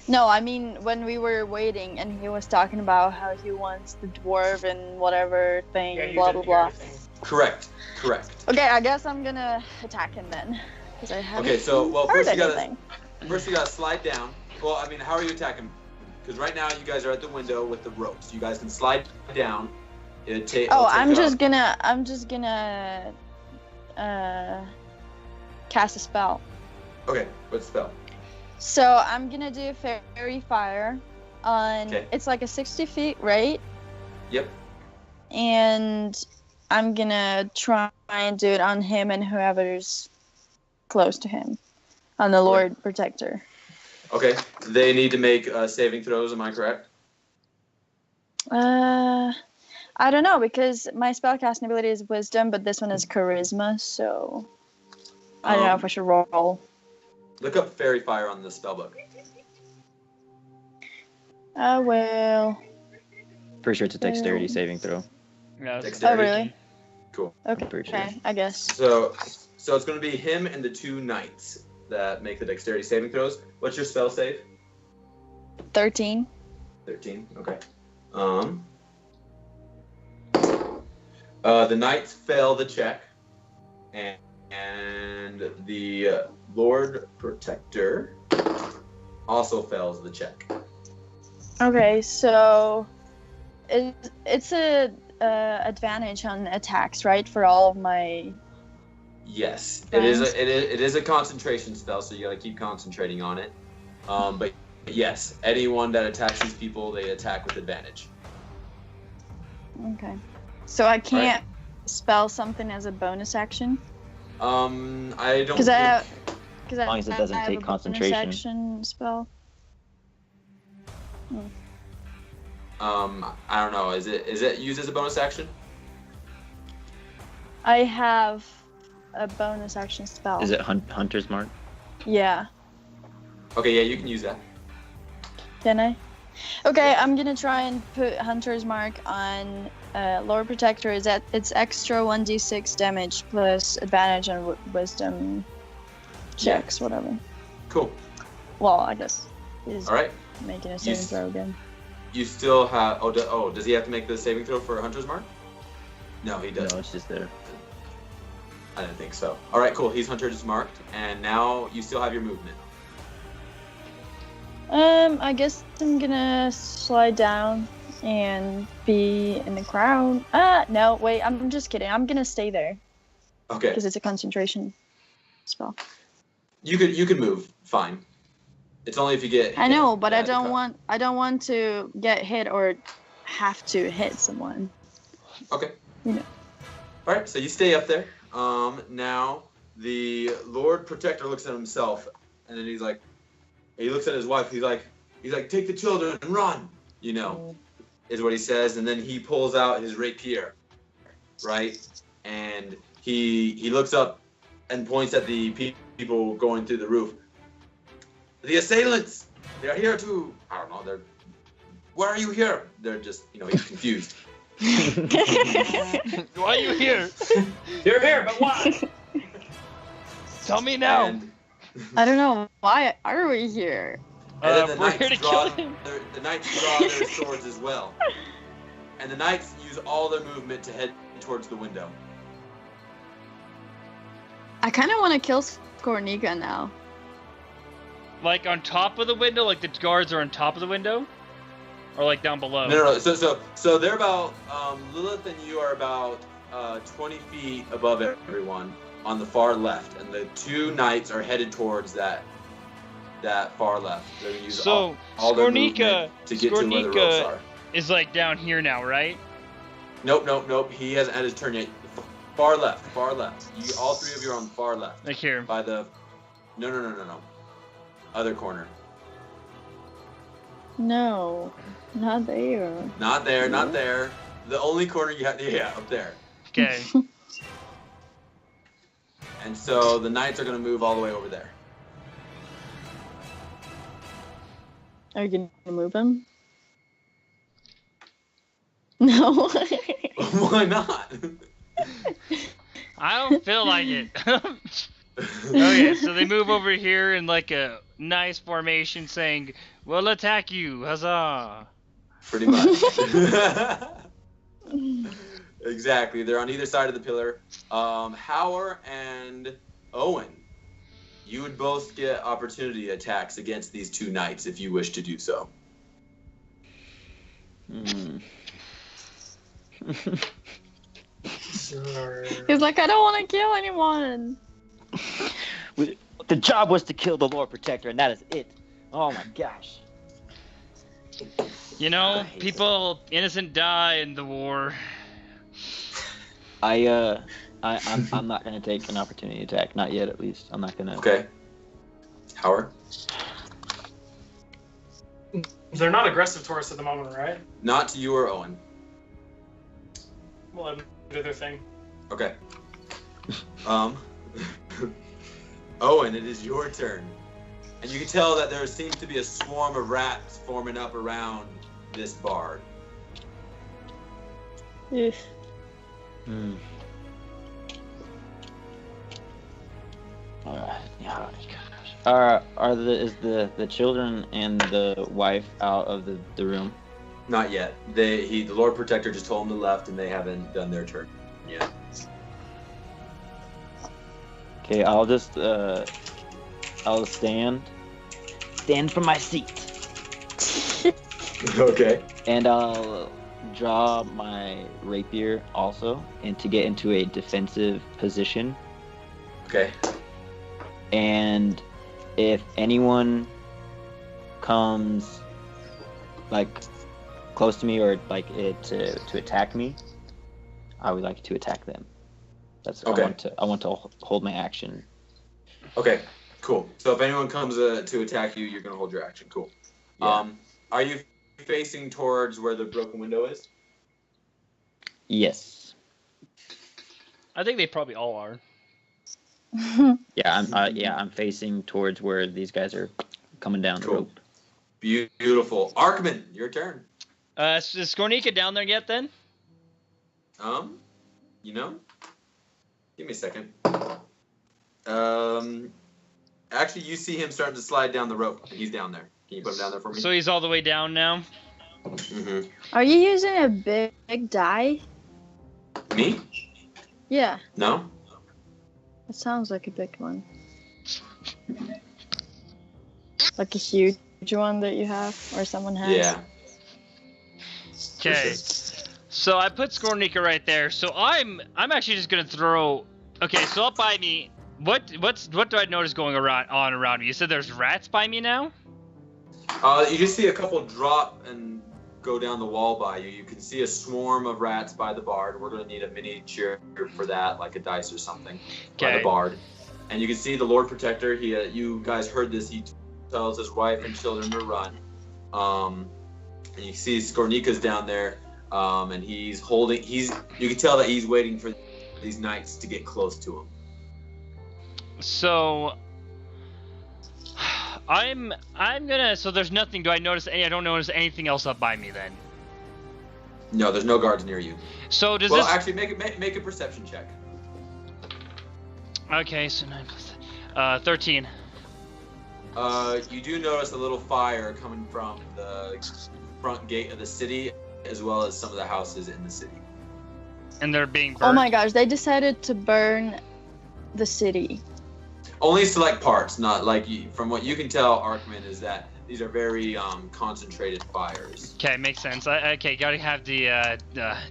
No, I mean when we were waiting and he was talking about how he wants the dwarf and whatever thing, Yeah, you blah blah didn't hear blah. anything. Correct. Okay, I guess I'm gonna attack him then, because I haven't Okay, so well heard first you anything. gotta slide down. Well, I mean, how are you attacking? Because right now you guys are at the window with the ropes. You guys can slide down. I'm just gonna cast a spell. Okay, what spell? So I'm gonna do fairy fire on. Okay. It's like a 60 feet, right? Yep. And I'm gonna try and do it on him and whoever's close to him, on the Lord Protector. Okay, they need to make saving throws. Am I correct? I don't know, because my spellcasting ability is wisdom, but this one is charisma, so I don't know if I should roll. Look up fairy fire on the spellbook. I will. Pretty sure it's a dexterity saving throw. Yeah, that's- Dexterity. Oh, really? Cool. Okay, Pretty sure. I guess. So it's going to be him and the two knights that make the dexterity saving throws. What's your spell save? 13. 13. Okay. The knights fail the check, and the Lord Protector also fails the check. Okay, so it's a advantage on attacks, right? For all of my. Yes, it is a concentration spell, so you got to keep concentrating on it. But yes, anyone that attacks these people, they attack with advantage. Okay. So I can't spell something as a bonus action? I don't. Because I As long as it doesn't take concentration. Bonus action spell. I don't know. Is it used as a bonus action? I have a bonus action spell. Is it Hunter's Mark? Yeah. Okay, yeah, you can use that. Can I? Okay, I'm gonna try and put Hunter's Mark on Lord Protector. Is that it's extra 1d6 damage plus advantage on wisdom checks, whatever. Cool. Well, I guess he's All right. making a saving throw again. You still have. Does he have to make the saving throw for Hunter's Mark? No, he doesn't. No, it's just there. I didn't think so. All right, cool. He's Hunter's marked, and now you still have your movement. I guess I'm gonna slide down and be in the crowd. No, wait, I'm just kidding. I'm gonna stay there Okay. because it's a concentration spell. You could move. Fine. It's only if you get. I know, hit but I that don't cut. want. I don't want to get hit or have to hit someone. Okay. You know. All right, so you stay up there. Now the Lord Protector looks at himself, and then he looks at his wife. He's like, take the children and run. You know, is what he says, and then he pulls out his rapier, right? And he looks up and points at the people going through the roof. The assailants, they're here to. I don't know. Why are you here? They're just, he's confused. Why are you here? You're here, but why? Tell me now. And, I don't know. Why are we here? and then We're here to kill him. The knights draw their swords as well. And the knights use all their movement to head towards the window. I kind of want to kill Skornika now. Like on top of the window, like the guards are on top of the window, or like down below. No. So they're about Lilith and you are about 20 feet above everyone on the far left, and the two knights are headed towards that far left. They're gonna use all their movement to get to where the ropes are. Is like down here now, right? Nope. He hasn't had his turn yet. Far left. Far left. You, all three of you are on the far left. Like here. By the. No. Other corner. No, not there. Not there. Not there. The only corner you have. Yeah, up there. Okay. And so the knights are going to move all the way over there. Are you gonna move him? No. Why not? I don't feel like it. Okay, so they move over here in like a nice formation saying, "We'll attack you, huzzah!" Pretty much. Exactly. They're on either side of the pillar. Howard and Owen, you would both get opportunity attacks against these two knights if you wish to do so. He's like, I don't want to kill anyone. The job was to kill the Lord Protector, and that is it. Oh my gosh. You know, people innocent die in the war. I'm not gonna take an opportunity attack. Not yet, at least. I'm not gonna. Okay. Howard? They're not aggressive towards us at the moment, right? Not to you or Owen. Well, let them do their thing. Okay. Owen, it is your turn. And you can tell that there seems to be a swarm of rats forming up around this bard. Ugh. Is the children and the wife out of the room? Not yet. The Lord Protector just told them to left, and they haven't done their turn yet. Okay, I'll just I'll stand from my seat, Okay. and I'll draw my rapier also, and to get into a defensive position. Okay. And if anyone comes like close to me or like to attack me, I would like to attack them. That's okay. I want to hold my action. Okay. Cool. So if anyone comes to attack you, you're gonna hold your action. Cool. Yeah. Are you facing towards where the broken window is? Yes. I think they probably all are. Yeah, I'm facing towards where these guys are coming down the rope. Beautiful. Arkman, your turn. Is Skornika down there yet then? You know? Give me a second. Actually, you see him starting to slide down the rope. He's down there. Can you put him down there for me? So he's all the way down now? Mm-hmm. Are you using a big die? Me? Yeah. No? It sounds like a big one. Like a huge one that you have, or someone has. Yeah. Okay. So I put Skornika right there. So I'm actually just gonna throw. Okay, so up by me. What do I notice going around me? You said there's rats by me now? You just see a couple drop and go down the wall by you. You can see a swarm of rats by the bard. We're gonna need a miniature for that, like a dice or something, by the bard. And you can see the Lord Protector. You guys heard this. He tells his wife and children to run. And you see Skornika's down there, and he's holding. You can tell that he's waiting for these knights to get close to him. So I'm gonna. So there's nothing. Do I notice any? I don't notice anything else up by me then. No, there's no guards near you. So does well, this? actually, make a perception check. Okay, so 9 plus 13. You do notice a little fire coming from the front gate of the city, as well as some of the houses in the city. And they're being burned. Oh my gosh, they decided to burn the city. Only select parts, not like from what you can tell, Arkman, is that these are very concentrated fires. Okay, makes sense. Okay, gotta have the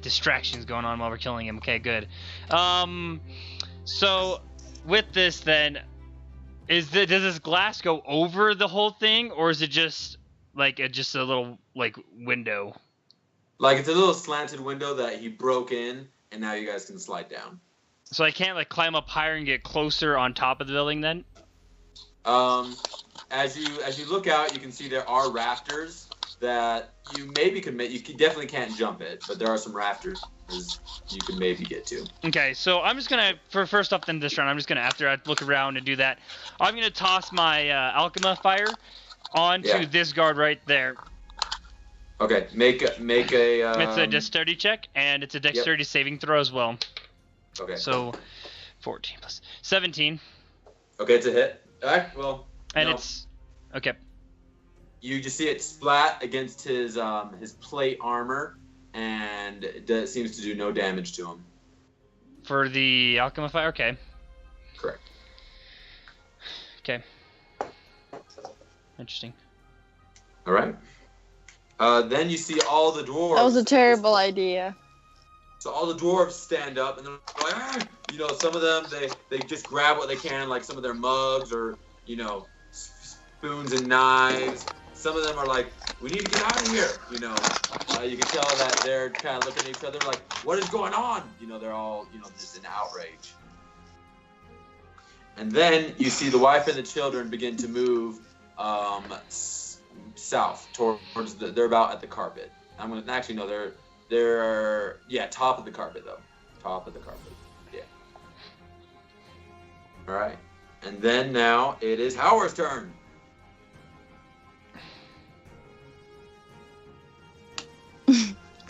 distractions going on while we're killing him. Okay, good. So with this then, does this glass go over the whole thing, or is it just like a little like window? Like it's a little slanted window that he broke in, and now you guys can slide down. So I can't like climb up higher and get closer on top of the building then? As you look out, you can see there are rafters that you maybe could make. Definitely can't jump it, but there are some rafters you can maybe get to. Okay, so I'm just gonna first off then this round. I'm just gonna after I look around and do that, I'm gonna toss my Alchema fire onto this guard right there. Okay, make a. It's a dexterity check and it's a dexterity saving throw as well. Okay. So, 14 plus 17. Okay, it's a hit. Alright, well. And it's okay. You just see it splat against his plate armor, and it seems to do no damage to him. For the Alchema fire, okay. Correct. Okay. Interesting. All right. Then you see all the dwarves. That was a terrible idea. So all the dwarves stand up, and they're like, ah! You know, some of them they just grab what they can, like some of their mugs or spoons and knives. Some of them are like, we need to get out of here. You can tell that they're kind of looking at each other like, what is going on? They're all just in outrage. And then you see the wife and the children begin to move south towards they're about at the carpet. I'm gonna actually no, they're top of the carpet though. Top of the carpet. Yeah. All right. And then now it is Howard's turn.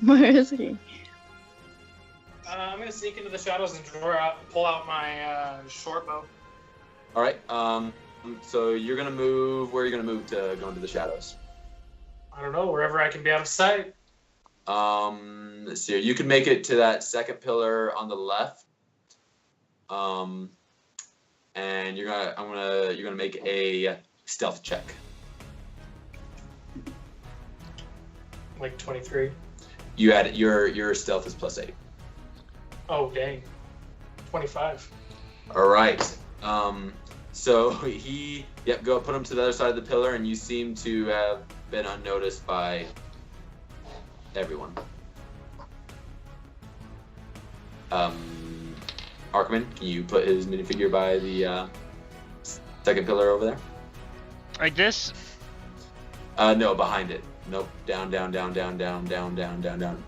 Where is he? I'm gonna sneak into the shadows and pull out my short bow. All right. So you're gonna move. Where are you gonna move to go into the shadows? I don't know. Wherever I can be out of sight. Let's see. You can make it to that second pillar on the left. And you're gonna make a stealth check. Like 23. You add your stealth is +8. Oh dang. 25. All right. So go put him to the other side of the pillar, and you seem to have been unnoticed by everyone. Arkman, can you put his minifigure by the second pillar over there? Like this? No, behind it. Nope. Down.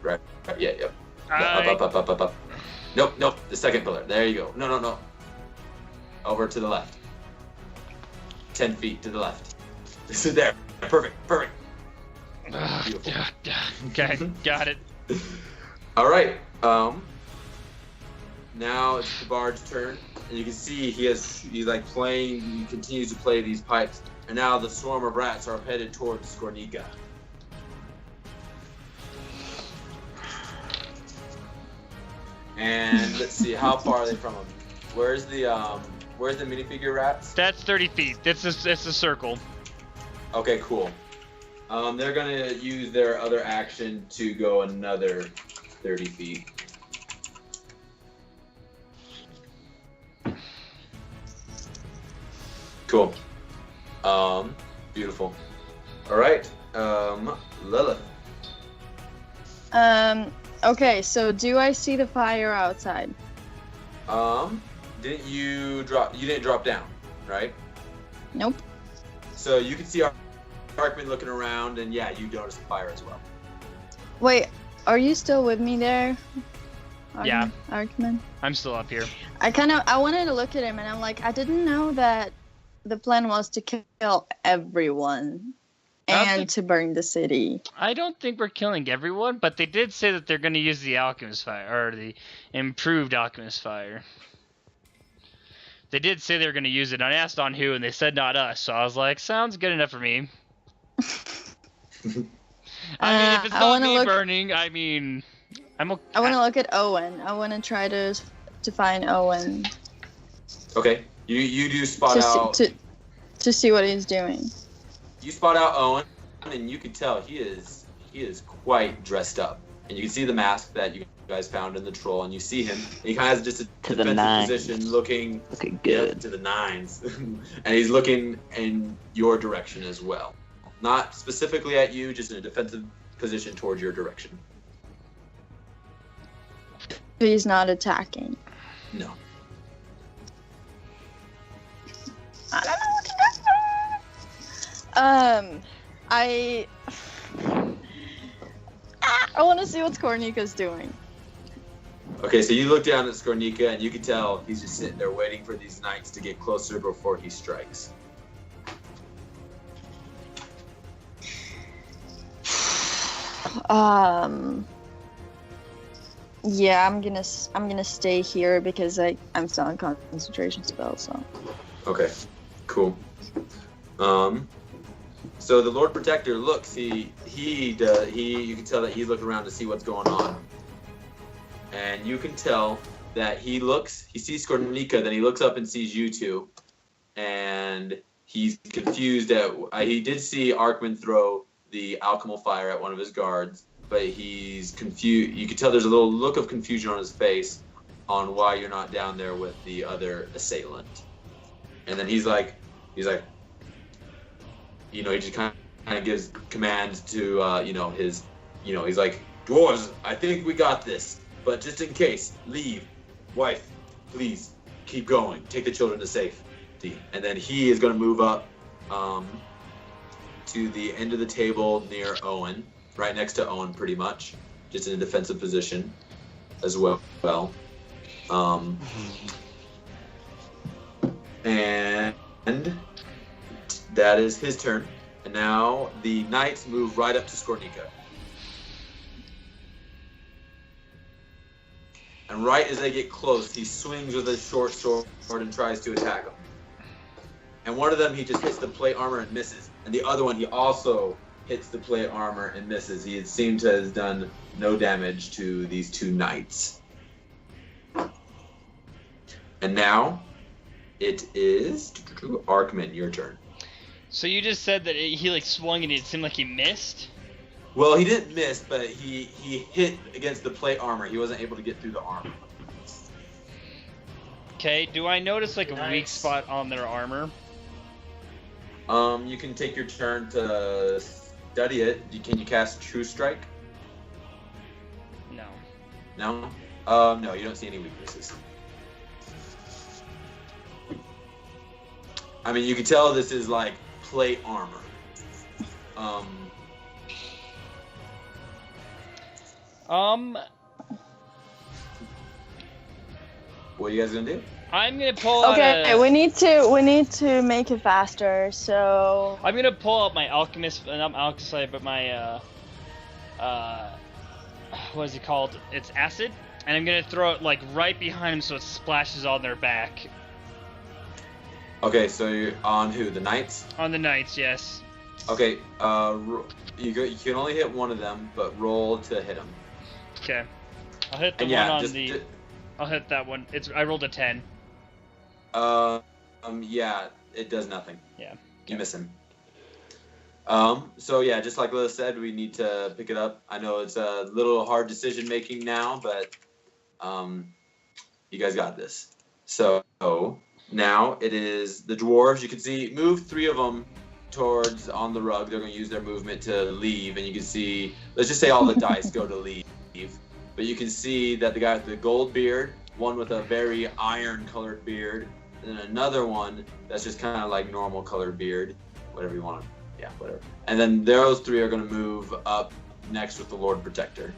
Right. Yeah. Yep. Up. Nope. The second pillar. There you go. No. Over to the left. 10 feet to the left. This is there. Perfect. Beautiful. Okay, got it. All right. Now it's the bard's turn, and you can see he's like playing. He continues to play these pipes, and now the swarm of rats are headed towards Skornika. And let's see, how far are they from him? Where's the minifigure rats? That's 30 feet. It's a circle. Okay, cool. They're gonna use their other action to go another 30 feet. Cool. Beautiful. All right. Lilith. Okay, so do I see the fire outside? Didn't you drop? You didn't drop down, right? Nope. So you can see Arkman looking around, and yeah, you notice the fire as well. Wait, are you still with me there? Yeah. Arkman? I'm still up here. I wanted to look at him, and I'm like, I didn't know that the plan was to kill everyone and to burn the city. I don't think we're killing everyone, but they did say that they're going to use the Alchemist Fire, or the improved Alchemist Fire. They did say they were going to use it. I asked on who, and they said not us. So I was like, sounds good enough for me. I mean, if it's not me burning, I mean, I'm okay. I want to look at Owen. I want to try to find Owen. Okay. You do spot out... To see what he's doing. You spot out Owen, and you can tell he is quite dressed up. And you can see the mask that you guys found in the troll, and you see him. And he kind of has just a defensive position, looking good to the nines, and he's looking in your direction as well. Not specifically at you, just in a defensive position towards your direction. He's not attacking. No. I don't know what to do. I want to see what Skornika's doing. Okay, so you look down at Skornika, and you can tell he's just sitting there waiting for these knights to get closer before he strikes. Yeah, I'm gonna stay here because I'm still on concentration spell. So. Okay, cool. So the Lord Protector looks. You can tell that he's looking around to see what's going on, and you can tell that he sees Skornika, then he looks up and sees you two, and he's confused he did see Arkman throw the alchemical fire at one of his guards, but he's confused. You can tell there's a little look of confusion on his face on why you're not down there with the other assailant. And then he's like, he just kind of gives commands to, he's like, dwarves, I think we got this, but just in case, leave. Wife, please, keep going. Take the children to safety. And then he is going to move up to the end of the table near Owen, right next to Owen pretty much, just in a defensive position as well. And that is his turn. And now the knights move right up to Skornika. And right as they get close, he swings with his short sword and tries to attack them. And one of them, he just hits the plate armor and misses. And the other one, he also hits the plate armor and misses. He seemed to have done no damage to these two knights. And now it is Arkman, your turn. So you just said that he swung and it seemed like he missed? Well, he didn't miss, but he hit against the plate armor. He wasn't able to get through the armor. Okay, do I notice a weak spot on their armor? You can take your turn to study it. Can you cast True Strike? No. No? No, you don't see any weaknesses. I mean, you can tell this is plate armor. What are you guys gonna do? I'm gonna pull out Okay, we need to make it faster. So I'm gonna pull out my alchemist, not my alchemist, but my what is it called? It's acid, and I'm gonna throw it right behind them so it splashes on their back. Okay, so you're on who? The knights? On the knights, yes. Okay, you can only hit one of them, but roll to hit them. Okay. I'll hit the one on I'll hit that one. I rolled a 10. Yeah, it does nothing. Yeah. You miss him. So yeah, just like Lilith said, we need to pick it up. I know it's a little hard decision making now, but you guys got this. So now it is the dwarves. You can see move 3 of them towards on the rug. They're going to use their movement to leave, and you can see, let's just say all the dice go to leave. But you can see that the guy with the gold beard, one with a very iron colored beard, and then another one that's just kind of like normal colored beard, whatever you want to, yeah, whatever. And then those 3 are going to move up next with the Lord Protector.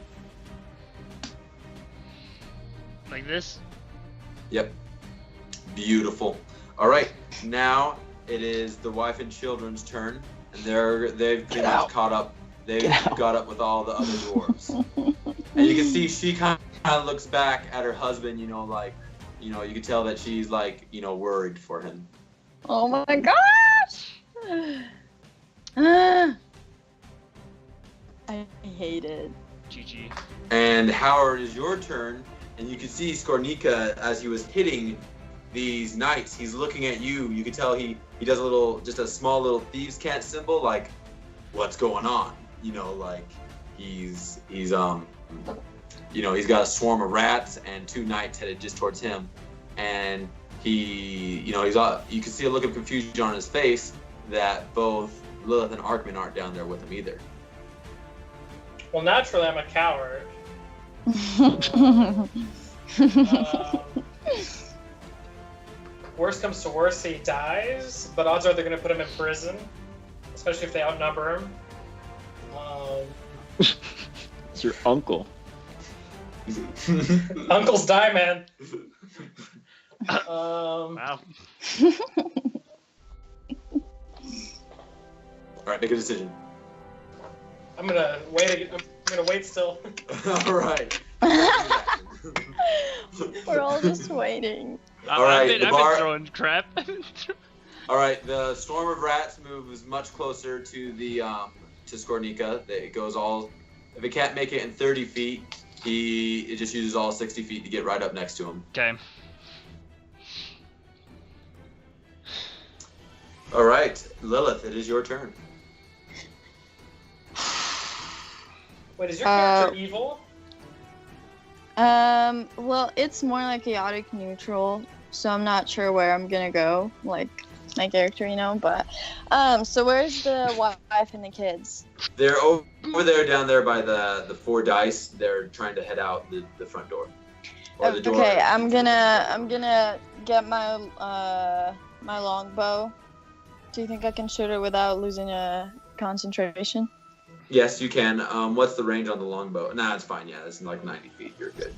Like this? Yep. Beautiful. All right, now it is the wife and children's turn, and they've pretty much caught up. They've got up with all the other dwarves. And you can see she kind of looks back at her husband, you can tell that she's worried for him. oh my gosh! I hate it. GG. And Howard, is your turn, and you can see Skornika as he was hitting these knights. He's looking at you. You can tell he does just a small little thieves' cat symbol, like, what's going on? He's got a swarm of rats and 2 knights headed just towards him, and you can see a look of confusion on his face that both Lilith and Arkman aren't down there with him either. Well, naturally, I'm a coward. worst comes to worst, he dies, but odds are they're going to put him in prison, especially if they outnumber him. It's your uncle. Uncles die, man. Wow. All right, make a decision. I'm gonna wait still. All right. We're all just waiting. All right, I've been throwing crap. All right, the swarm of rats moves much closer to the to Skornika. It goes all. If it can't make it in 30 feet, it just uses all 60 feet to get right up next to him. Okay. All right, Lilith, it is your turn. Wait, is your character evil? Well, it's more like chaotic neutral, so I'm not sure where I'm gonna go, like my character, you know, but, so where's the wife and the kids? They're over there, down there by the 4 dice. They're trying to head out the front door. Or the door. Okay, I'm gonna get my, my longbow. Do you think I can shoot it without losing a concentration? Yes, you can. What's the range on the longbow? Nah, it's fine. Yeah, it's like 90 feet. You're good.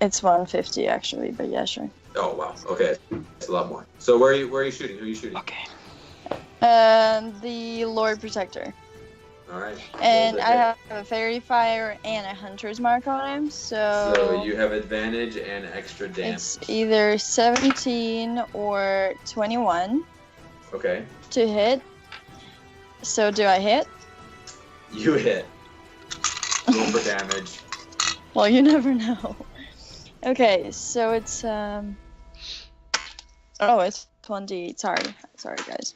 It's 150 actually, but yeah, sure. Oh wow. Okay, it's a lot more. So where are you shooting? Who are you shooting? Okay. The Lord Protector. All right. And I have a Fairy Fire and a Hunter's Mark on him, So you have advantage and extra damage. it's either 17 or 21 Okay. to hit. So do I hit? You hit. Roll for damage. Well, you never know. Okay, so it's oh, it's 1d. Sorry guys.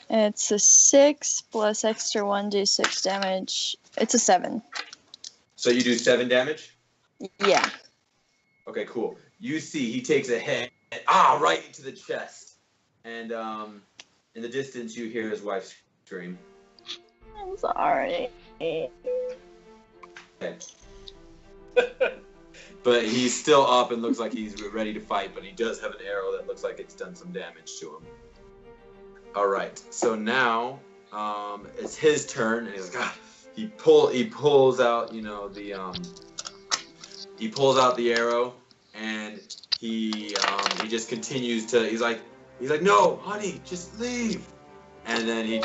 It's a 6 plus extra 1d6 damage. It's a 7. So you do 7 damage? Yeah. Okay, cool. You see he takes a hit, right into the chest. And in the distance you hear his wife scream. I'm sorry. Okay. But he's still up and looks like he's ready to fight, but he does have an arrow that looks like it's done some damage to him. All right, so now it's his turn, and he's like, he pulls out, you know, he pulls out the arrow, and he just continues to. He's like, no, honey, just leave, and then he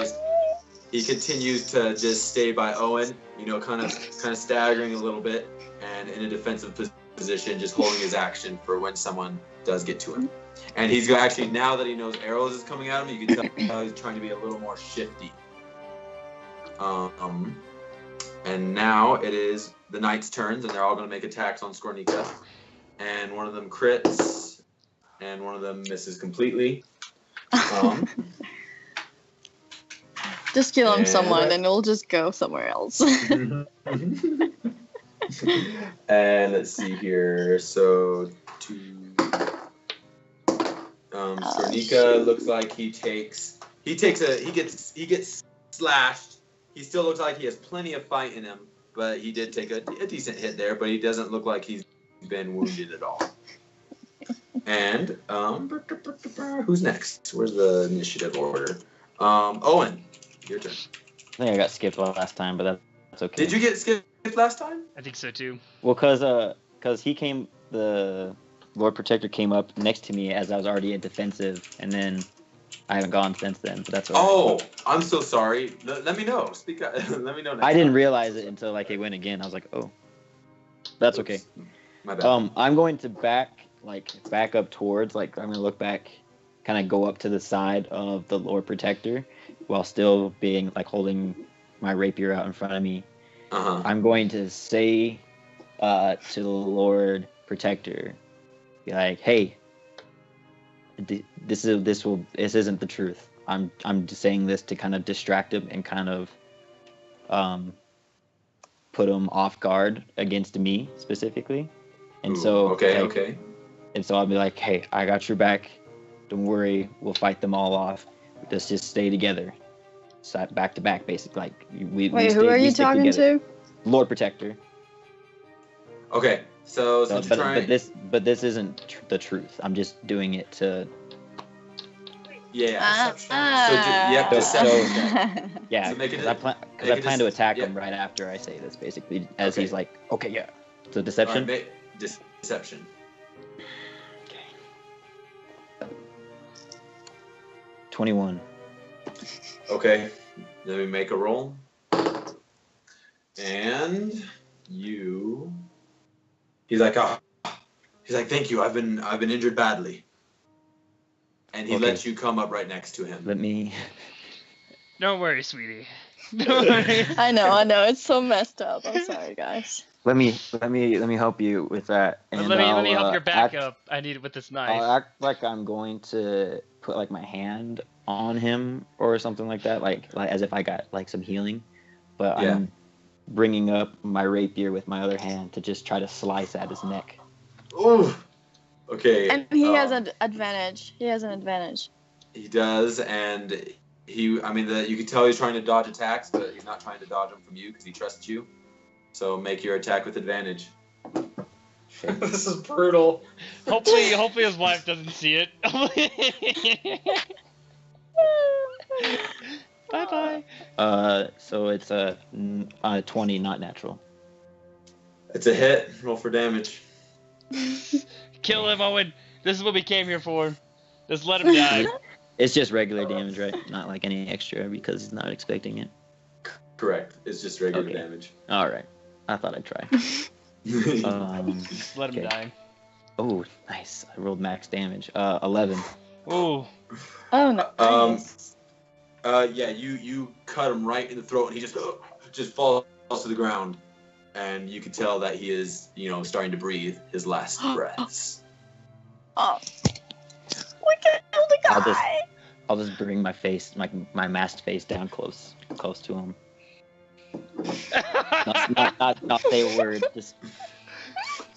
continues to just stay by Owen, you know, kind of staggering a little bit, and in a defensive position, just holding his action for when someone does get to him. And he's actually, now that he knows arrows is coming at him, you can tell he's trying to be a little more shifty. And now it is the knights' turns, and they're all going to make attacks on Skornika. And one of them crits, and one of them misses completely. Just kill him someone, and we'll just go somewhere else. And let's see here. So Skornika looks like he gets slashed. He still looks like he has plenty of fight in him, but he did take a decent hit there, but he doesn't look like he's been wounded at all. And who's next? Where's the initiative order? Owen, your turn. I think I got skipped last time, but that's okay. Did you get skipped last time? I think so too. Well, cause the Lord Protector came up next to me as I was already in defensive, and then I haven't gone since then. But that's all right. Oh, I'm so sorry. Let me know. Speak up. Let me know next I didn't time. realize it until like it went again. I was like, oh, that's okay. Oops. My bad. I'm going to back up towards, like, I'm gonna look back, kind of go up to the side of the Lord Protector, while still being like holding my rapier out in front of me. I'm going to say to the Lord Protector, be like, hey, this isn't the truth. I'm just saying this to kind of distract him and kind of put him off guard against me specifically. And so okay. And so I'll be like, hey, I got your back. Don't worry, we'll fight them all off. Let's just stay together. So back to back, basically. Like who are you talking to? Lord Protector. Okay, So So, since you're trying, but this isn't the truth. I'm just doing it to. yeah. Ah. Deception. Yeah, So make it because a- I plan make it to a- attack yeah. him right after I say this, basically, as Okay. he's like, okay, yeah. So All deception. right, deception. 21. Okay, let me make a roll. And you. He's like, thank you. I've been injured badly. And he Okay. lets you come up right next to him. Let me. Don't worry, sweetie. Don't worry. I know. It's so messed up. I'm sorry, guys. Let me help you with that. And let me help your back act, up. I need it with this I'll knife. act like I'm going to put like my hand on him or something like that, like as if I got like some healing. But Yeah. I'm bringing up my rapier with my other hand to just try to slice at his neck. Ooh. Okay. And he has an advantage. He has an advantage. He does, and you can tell he's trying to dodge attacks, but he's not trying to dodge them from you because he trusts you. So make your attack with advantage. This is brutal. Hopefully his wife doesn't see it. Bye bye. So it's a 20, not natural. It's a hit. Roll for damage. Kill him, Owen. This is what we came here for. Just let him die. It's just regular damage, right? Not like any extra because he's not expecting it. Correct. It's just regular Okay. damage. All right. I thought I'd try. Just let him Okay. die. Oh, nice. I rolled max damage. 11. Ooh. Oh no. Nice. Yeah, you cut him right in the throat, and he just falls to the ground, and you can tell that he is, starting to breathe his last breaths. Oh. We killed the guy. I'll just bring my face, my masked face down close to him. Not say a word. Just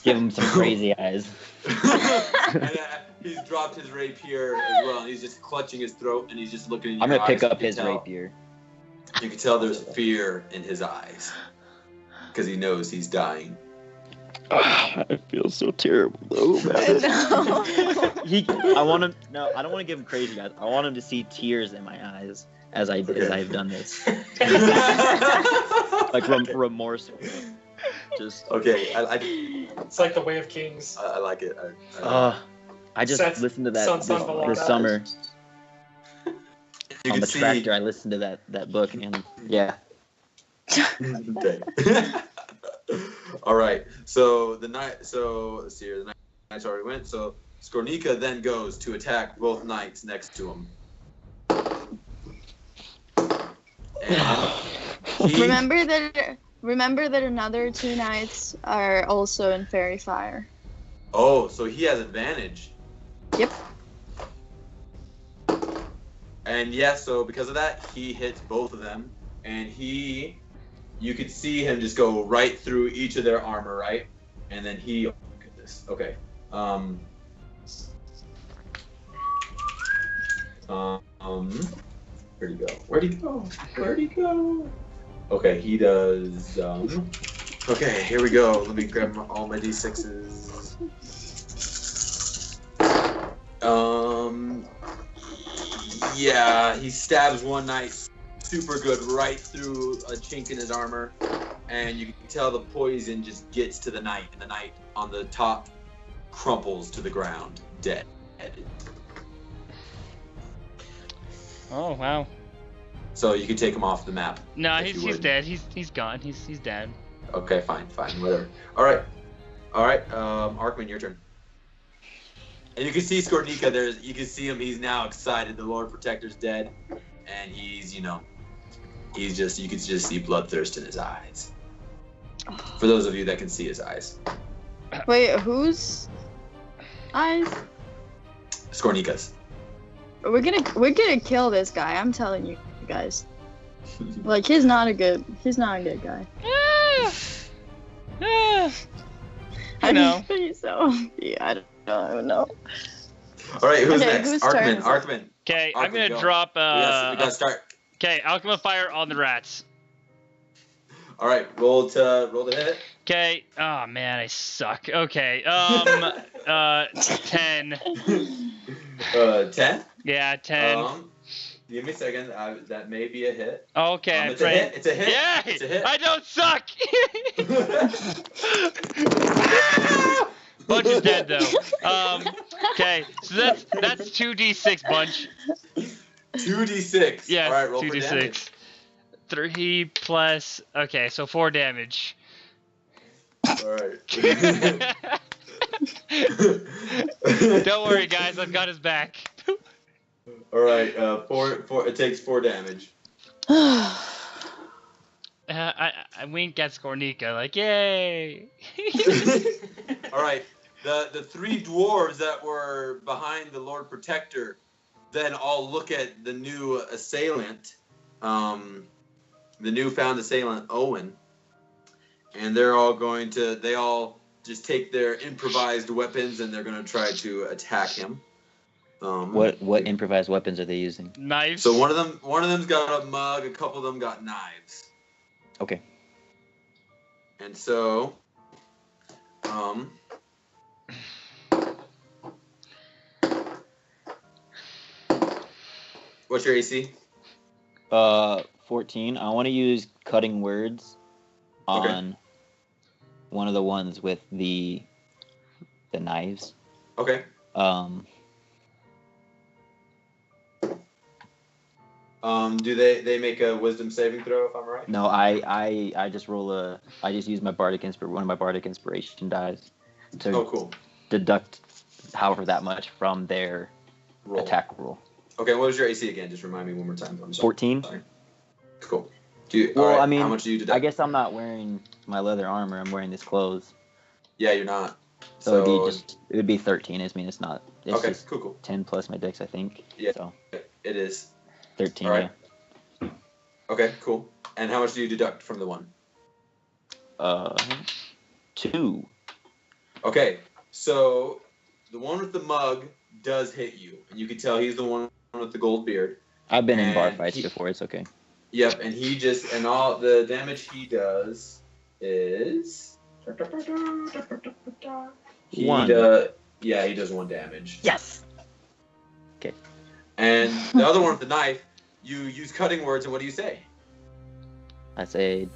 give him some crazy eyes. And, he's dropped his rapier as well, and he's just clutching his throat, and he's just looking in your I'm gonna pick eyes. up You his can tell- rapier. You can tell there's fear in his eyes because he knows he's dying. I feel so terrible. Oh No. I want him. No, I don't want to give him crazy eyes. I want him to see tears in my eyes as I've done this, like remorse. Just. Okay, It's like the Way of Kings. I like it. I just Sets- listened to that Sun, Sun, this Valhalla. summer You on can the see. tractor. I listened to that book, and yeah. Okay. All right. So let's see here. The knights already went. So Skornika then goes to attack both knights next to him. And he, Remember that another two knights are also in Fairy Fire. oh, so he has advantage. Yep. And yeah, so because of that, he hits both of them, and you could see him just go right through each of their armor, right? And then he, oh my goodness, okay. Where'd he go? Where'd he go? Okay, he does, okay, here we go. Let me grab all my D6s. Yeah, he stabs one knight super good right through a chink in his armor, and you can tell the poison just gets to the knight, and the knight on the top crumples to the ground, dead. Oh wow. So you can take him off the map. No, if he's you would. dead. He's gone. He's dead. Okay, fine, whatever. All right. Arkman, your turn. And you can see Skornika. You can see him. He's now excited. The Lord Protector's dead, and he's, you can just see bloodthirst in his eyes. For those of you that can see his eyes, Wait, whose eyes? Skornika's. We're gonna kill this guy. I'm telling you guys. Like he's not a good guy. I know. I don't know. All right, who's Okay, next? whose turn is it? Arkman. Okay, I'm Arkman, gonna go. drop. We gotta start. Okay, Alchema Fire on the rats. All right, roll the hit. Okay. Oh man, I suck. Okay. 10. 10. Yeah, 10. Give me a second. That may be a hit. Okay. It's a hit. It's a hit. Yay! It's a hit. I don't suck. Bunch is dead though. Okay, so that's 2d6, Bunch. 2d6. Yes, All right, roll 2d6. for damage. 3 plus. Okay, so 4 damage. All right. Don't worry, guys. I've got his back. All right. 4. It takes 4 damage. I wink at Skornika like, yay! All right. The 3 dwarves that were behind the Lord Protector then all look at the new assailant, the newfound assailant Owen, and they all just take their improvised weapons and they're going to try to attack him. What improvised weapons are they using? Knives. So one of them's got a mug, a couple of them got knives. Okay. And so, what's your AC? 14. I want to use cutting words on one of the ones with the knives. Okay. Do they make a wisdom saving throw if I'm right? No, I just I just use my one of my bardic inspiration dice to cool. deduct however that much from their attack roll. Okay, what was your AC again? Just remind me one more time. I'm sorry. 14. Sorry. Cool. I mean, how much do you deduct? I guess I'm not wearing my leather armor. I'm wearing these clothes. Yeah, you're not. So it would be 13. I mean, it's not. It's okay, just cool. 10 plus my dex, I think. Yeah. So it is. 13. All right. Yeah. Okay, cool. And how much do you deduct from the one? 2. Okay, so the one with the mug does hit you, and you can tell he's the one with the gold beard. I've been in bar fights before. It's okay. Yep, and all the damage he does is 1. He does 1 damage. Yes. Okay. And the other one with the knife, you use cutting words, and what do you say? I say,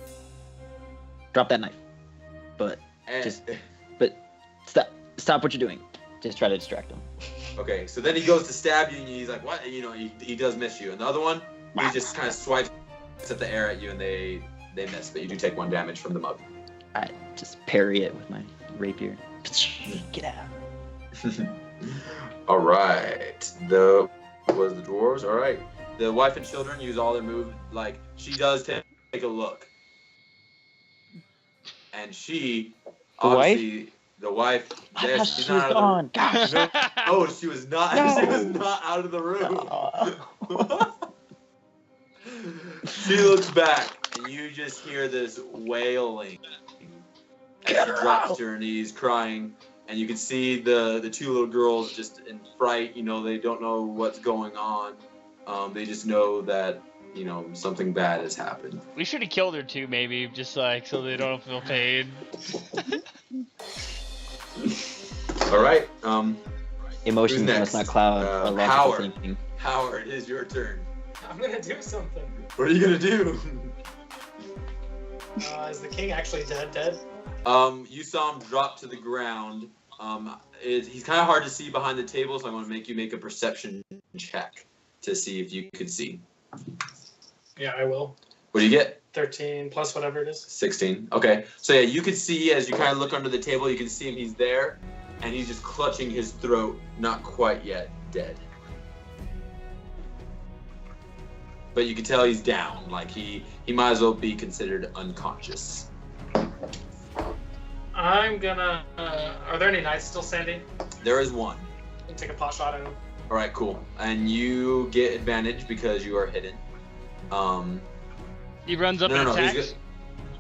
drop that knife. But stop what you're doing. Just try to distract him. Okay, so then he goes to stab you, and he's like, what? You know, he does miss you. And the other one, he just kind of swipes at the air at you, and they miss, but you do take 1 damage from the mug. I just parry it with my rapier. Get out. All right. Was the dwarves. All right. The wife and children use all their moves. Like, she does take a look. And she, obviously, the wife, there, she's not gone. Gosh. No, she was not. No. She was not out of the room. She looks back, and you just hear this wailing. And she drops to her knees, crying. And you can see the 2 little girls just in fright. You know, they don't know what's going on. They just know that, you know, something bad has happened. We should have killed her too, maybe, just like so they don't feel pain. All right. Emotions must not cloud our logical Howard. thinking. Howard, it is your turn. I'm gonna do something. What are you gonna do? Is the king actually dead? You saw him drop to the ground. He's kind of hard to see behind the table, so I'm going to make you make a perception check to see if you could see. Yeah, I will. What do you get? 13 plus whatever it is. 16. Okay. So yeah, you can see as you kind of look under the table, you can see him. He's there, and he's just clutching his throat, not quite yet dead. But you can tell he's down. Like he might as well be considered unconscious. I'm gonna. Are there any knights still standing? There is one. Take a pot shot at him. All right, cool. And you get advantage because you are hidden. He runs up and attacks.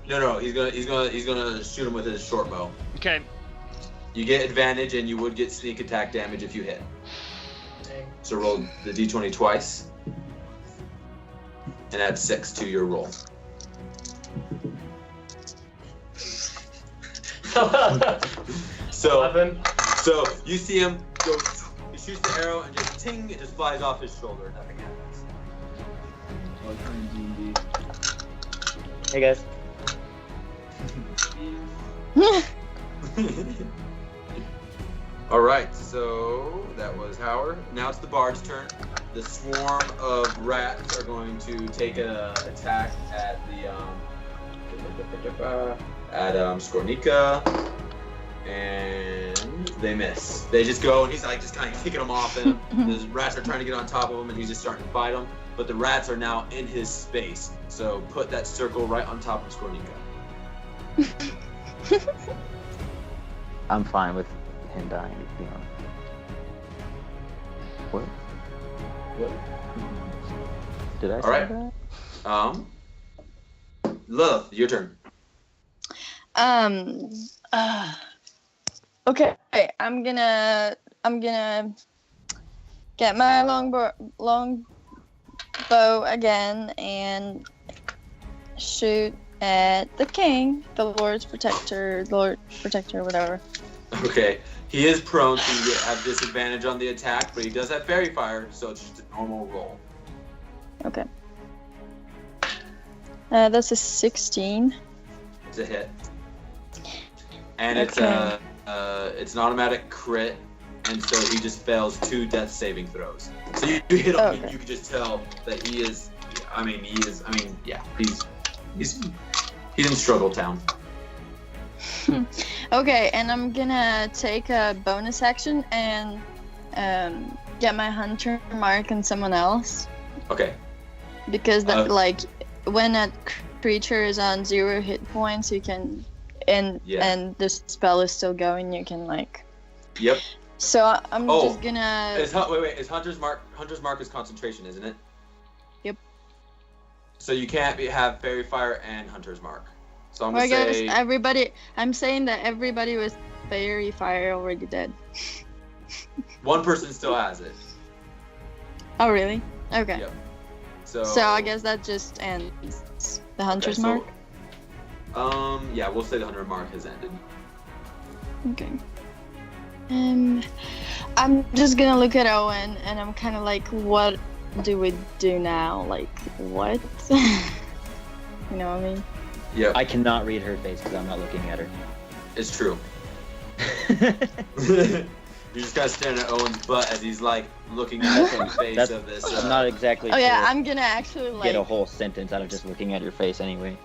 He's gonna shoot him with his short bow. Okay. You get advantage, and you would get sneak attack damage if you hit. Dang. So roll the d20 twice, and add 6 to your roll. So 11. So you see him go. He shoots the arrow and just ting, it just flies off his shoulder. Nothing happens. Hey guys. All right, so that was Howard. Now it's the bard's turn. The swarm of rats are going to take an attack at the Skornika, and they miss. They just go, and he's like just kind of kicking them off him. The rats are trying to get on top of him, and he's just starting to fight them. But the rats are now in his space, so put that circle right on top of Skornika. I'm fine with him dying, to be honest. What? Did I say right. that? Lilith, your turn. Okay, I'm gonna get my long bow again and shoot at the king, the Lord Protector, whatever. Okay. He is prone to have disadvantage on the attack, but he does have fairy fire, so it's just a normal roll. Okay. That's a 16. It's a hit. And Okay. it's an automatic crit, and so he just fails 2 death saving throws. So you hit him, Okay. you can just tell that he's in struggle town. Okay, and I'm gonna take a bonus action and get my hunter mark on someone else, Okay. because that when a creature is on 0 hit points, you can and the spell is still going, you can Yep. So I'm just gonna. Is Hunter's Mark is concentration, isn't it? Yep. So you can't have fairy fire and Hunter's Mark. So I'm Well, gonna I guess say everybody. I'm saying that everybody with fairy fire already dead. one person still has it. Oh really? Okay. Yep. So I guess that just ends the hunter's mark. Yeah, we'll say the Hunter's Mark has ended. Okay. I'm just gonna look at Owen and I'm kind of like, what do we do now? Like, what? You know what I mean? Yep. I cannot read her face because I'm not looking at her. It's true. You're just kind of staring at Owen's butt as he's looking at the face of this. I'm not exactly. Oh yeah, sure I'm gonna actually get a whole sentence out of just looking at your face anyway.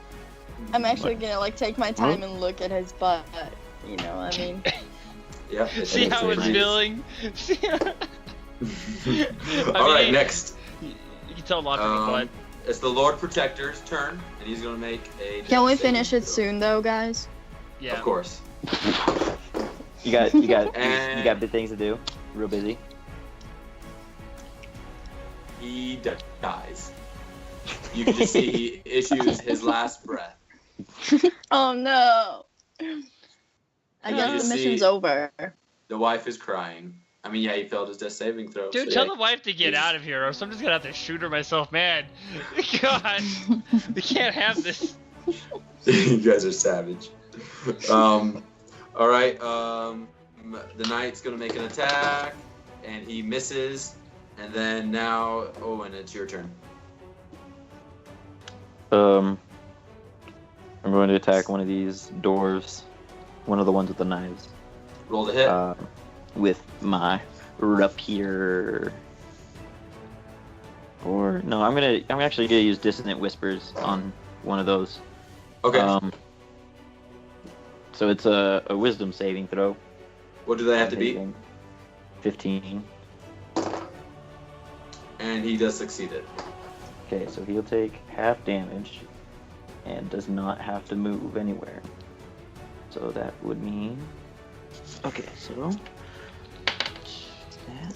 I'm actually gonna take my time and look at his butt. You know what I mean? Yep. See how it's feeling? Alright, next. You can tell a lot from the butt. It's the Lord Protector's turn, and he's gonna make a. Can we finish it soon though, guys? Yeah. Of course. You got big things to do. Real busy. He dies. You can just see he issues his last breath. Oh no! I You guess just the mission's see- over. The wife is crying. I mean, yeah, he failed his death saving throw. Dude, so tell yeah. the wife to get out of here, or else I'm just gonna have to shoot her myself, man. God, we can't have this. You guys are savage. All right. The knight's gonna make an attack, and he misses. And then now, Owen, it's your turn. I'm going to attack one of these dwarves, one of the ones with the knives, Roll the hit. with my rapier. Or no, I'm actually gonna use Dissonant Whispers on one of those. Okay. So it's a Wisdom saving throw. What do they have to beat? 15. And he does succeed it. Okay, so he'll take half damage and does not have to move anywhere. So that would mean. Okay, so.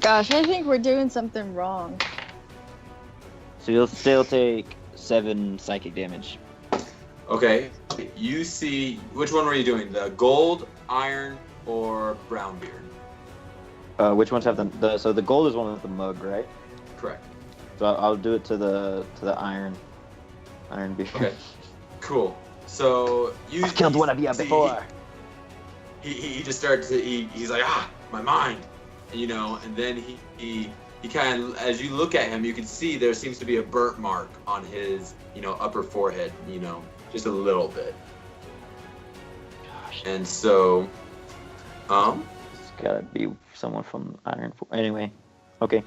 Gosh, I think we're doing something wrong. So he'll still take 7 psychic damage. Okay. You see, which one were you doing? The gold, iron, or brown beard? Which ones have the so the gold is one with the mug, right? Correct. So I'll do it to the iron beard. Okay. Cool. So you I've killed one of you see- before. he just starts to he's like, my mind, and, you know, and then he kind of, as you look at him, you can see there seems to be a burnt mark on his, you know, upper forehead, you know, just a little bit. Gosh. And so, It's gotta be someone from Iron Force. Anyway, okay.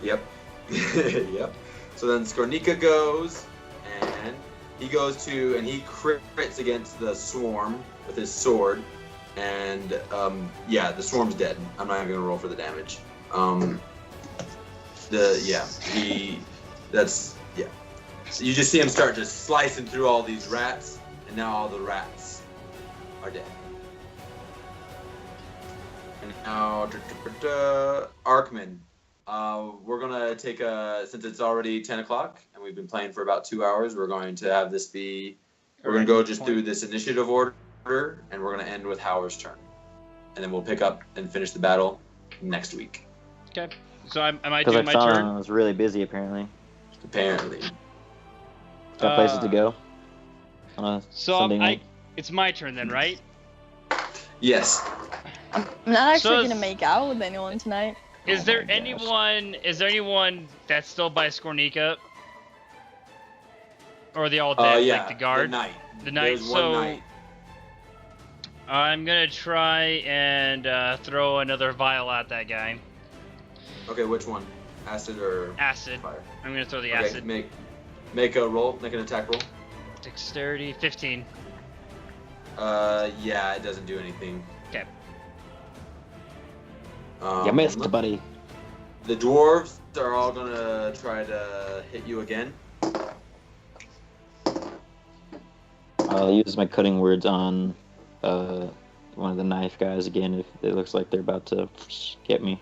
Yep. Yep. So then Skornika goes, and he goes to, and he crits against the swarm with his sword, and yeah, the swarm's dead. I'm not even gonna roll for the damage. So you just see him start just slicing through all these rats, and now all the rats are dead. And now, Arkman, we're gonna take since it's already 10 o'clock and we've been playing for about 2 hours, we're going to have this be, we're gonna go just through this initiative order, and we're gonna end with Howard's turn. And then we'll pick up and finish the battle next week. Okay. So am I Because doing my Oksana turn? was really busy, apparently. Apparently. Got places to go on a Sunday night. It's my turn then, right? Yes. I'm not actually So gonna make out with anyone tonight. Is Oh there my gosh. anyone that's still by Skornika? Or are they all dead, Yeah. like the guard? The knight. The knight, There's one knight. I'm gonna try and throw another vial at that guy. Okay, which one? Acid or Acid. fire? I'm gonna throw the Okay, acid. make a roll, make an attack roll. Dexterity, 15. Yeah, it doesn't do anything. Okay. You missed, buddy. The dwarves are all gonna try to hit you again. I'll use my cutting words on one of the knife guys again if it looks like they're about to get me.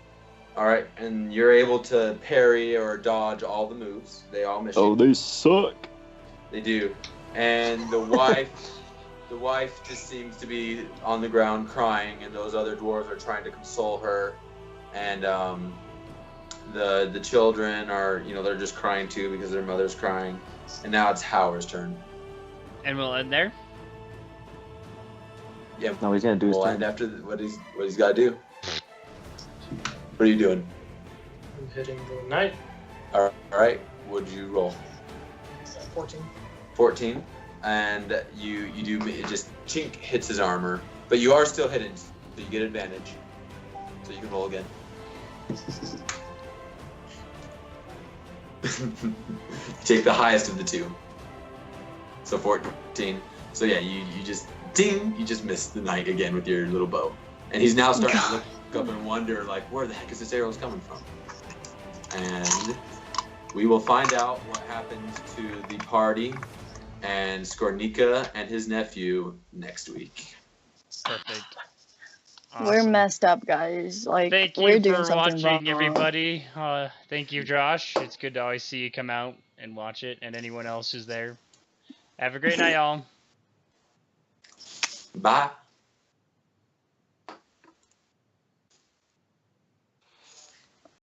All right, and you're able to parry or dodge all the moves. They all miss you. they suck. They do. And the wife, the wife just seems to be on the ground crying, and those other dwarves are trying to console her. And the children are, you know, they're just crying too because their mother's crying. And now it's Howard's turn. And we'll end there. Yeah. No, he's gonna do his We'll turn. end after what he's got to do. What are you doing? I'm hitting the knight. All right. What'd you roll? 14. 14. And you do, it just chink hits his armor, but you are still hidden, so you get advantage. So you can roll again. Take the highest of the two. So 14. So yeah, you just ding, you just missed the knight again with your little bow. And he's now starting to look up and wonder, like, where the heck is this arrows coming from? And we will find out what happens to the party and Skornika and his nephew next week. Perfect. We're Awesome. messed up, guys. Like, Thank we're you doing for something watching, wrong. everybody. Thank you, Josh. It's good to always see you come out and watch it, and anyone else who's there. Have a great night, y'all. Bye.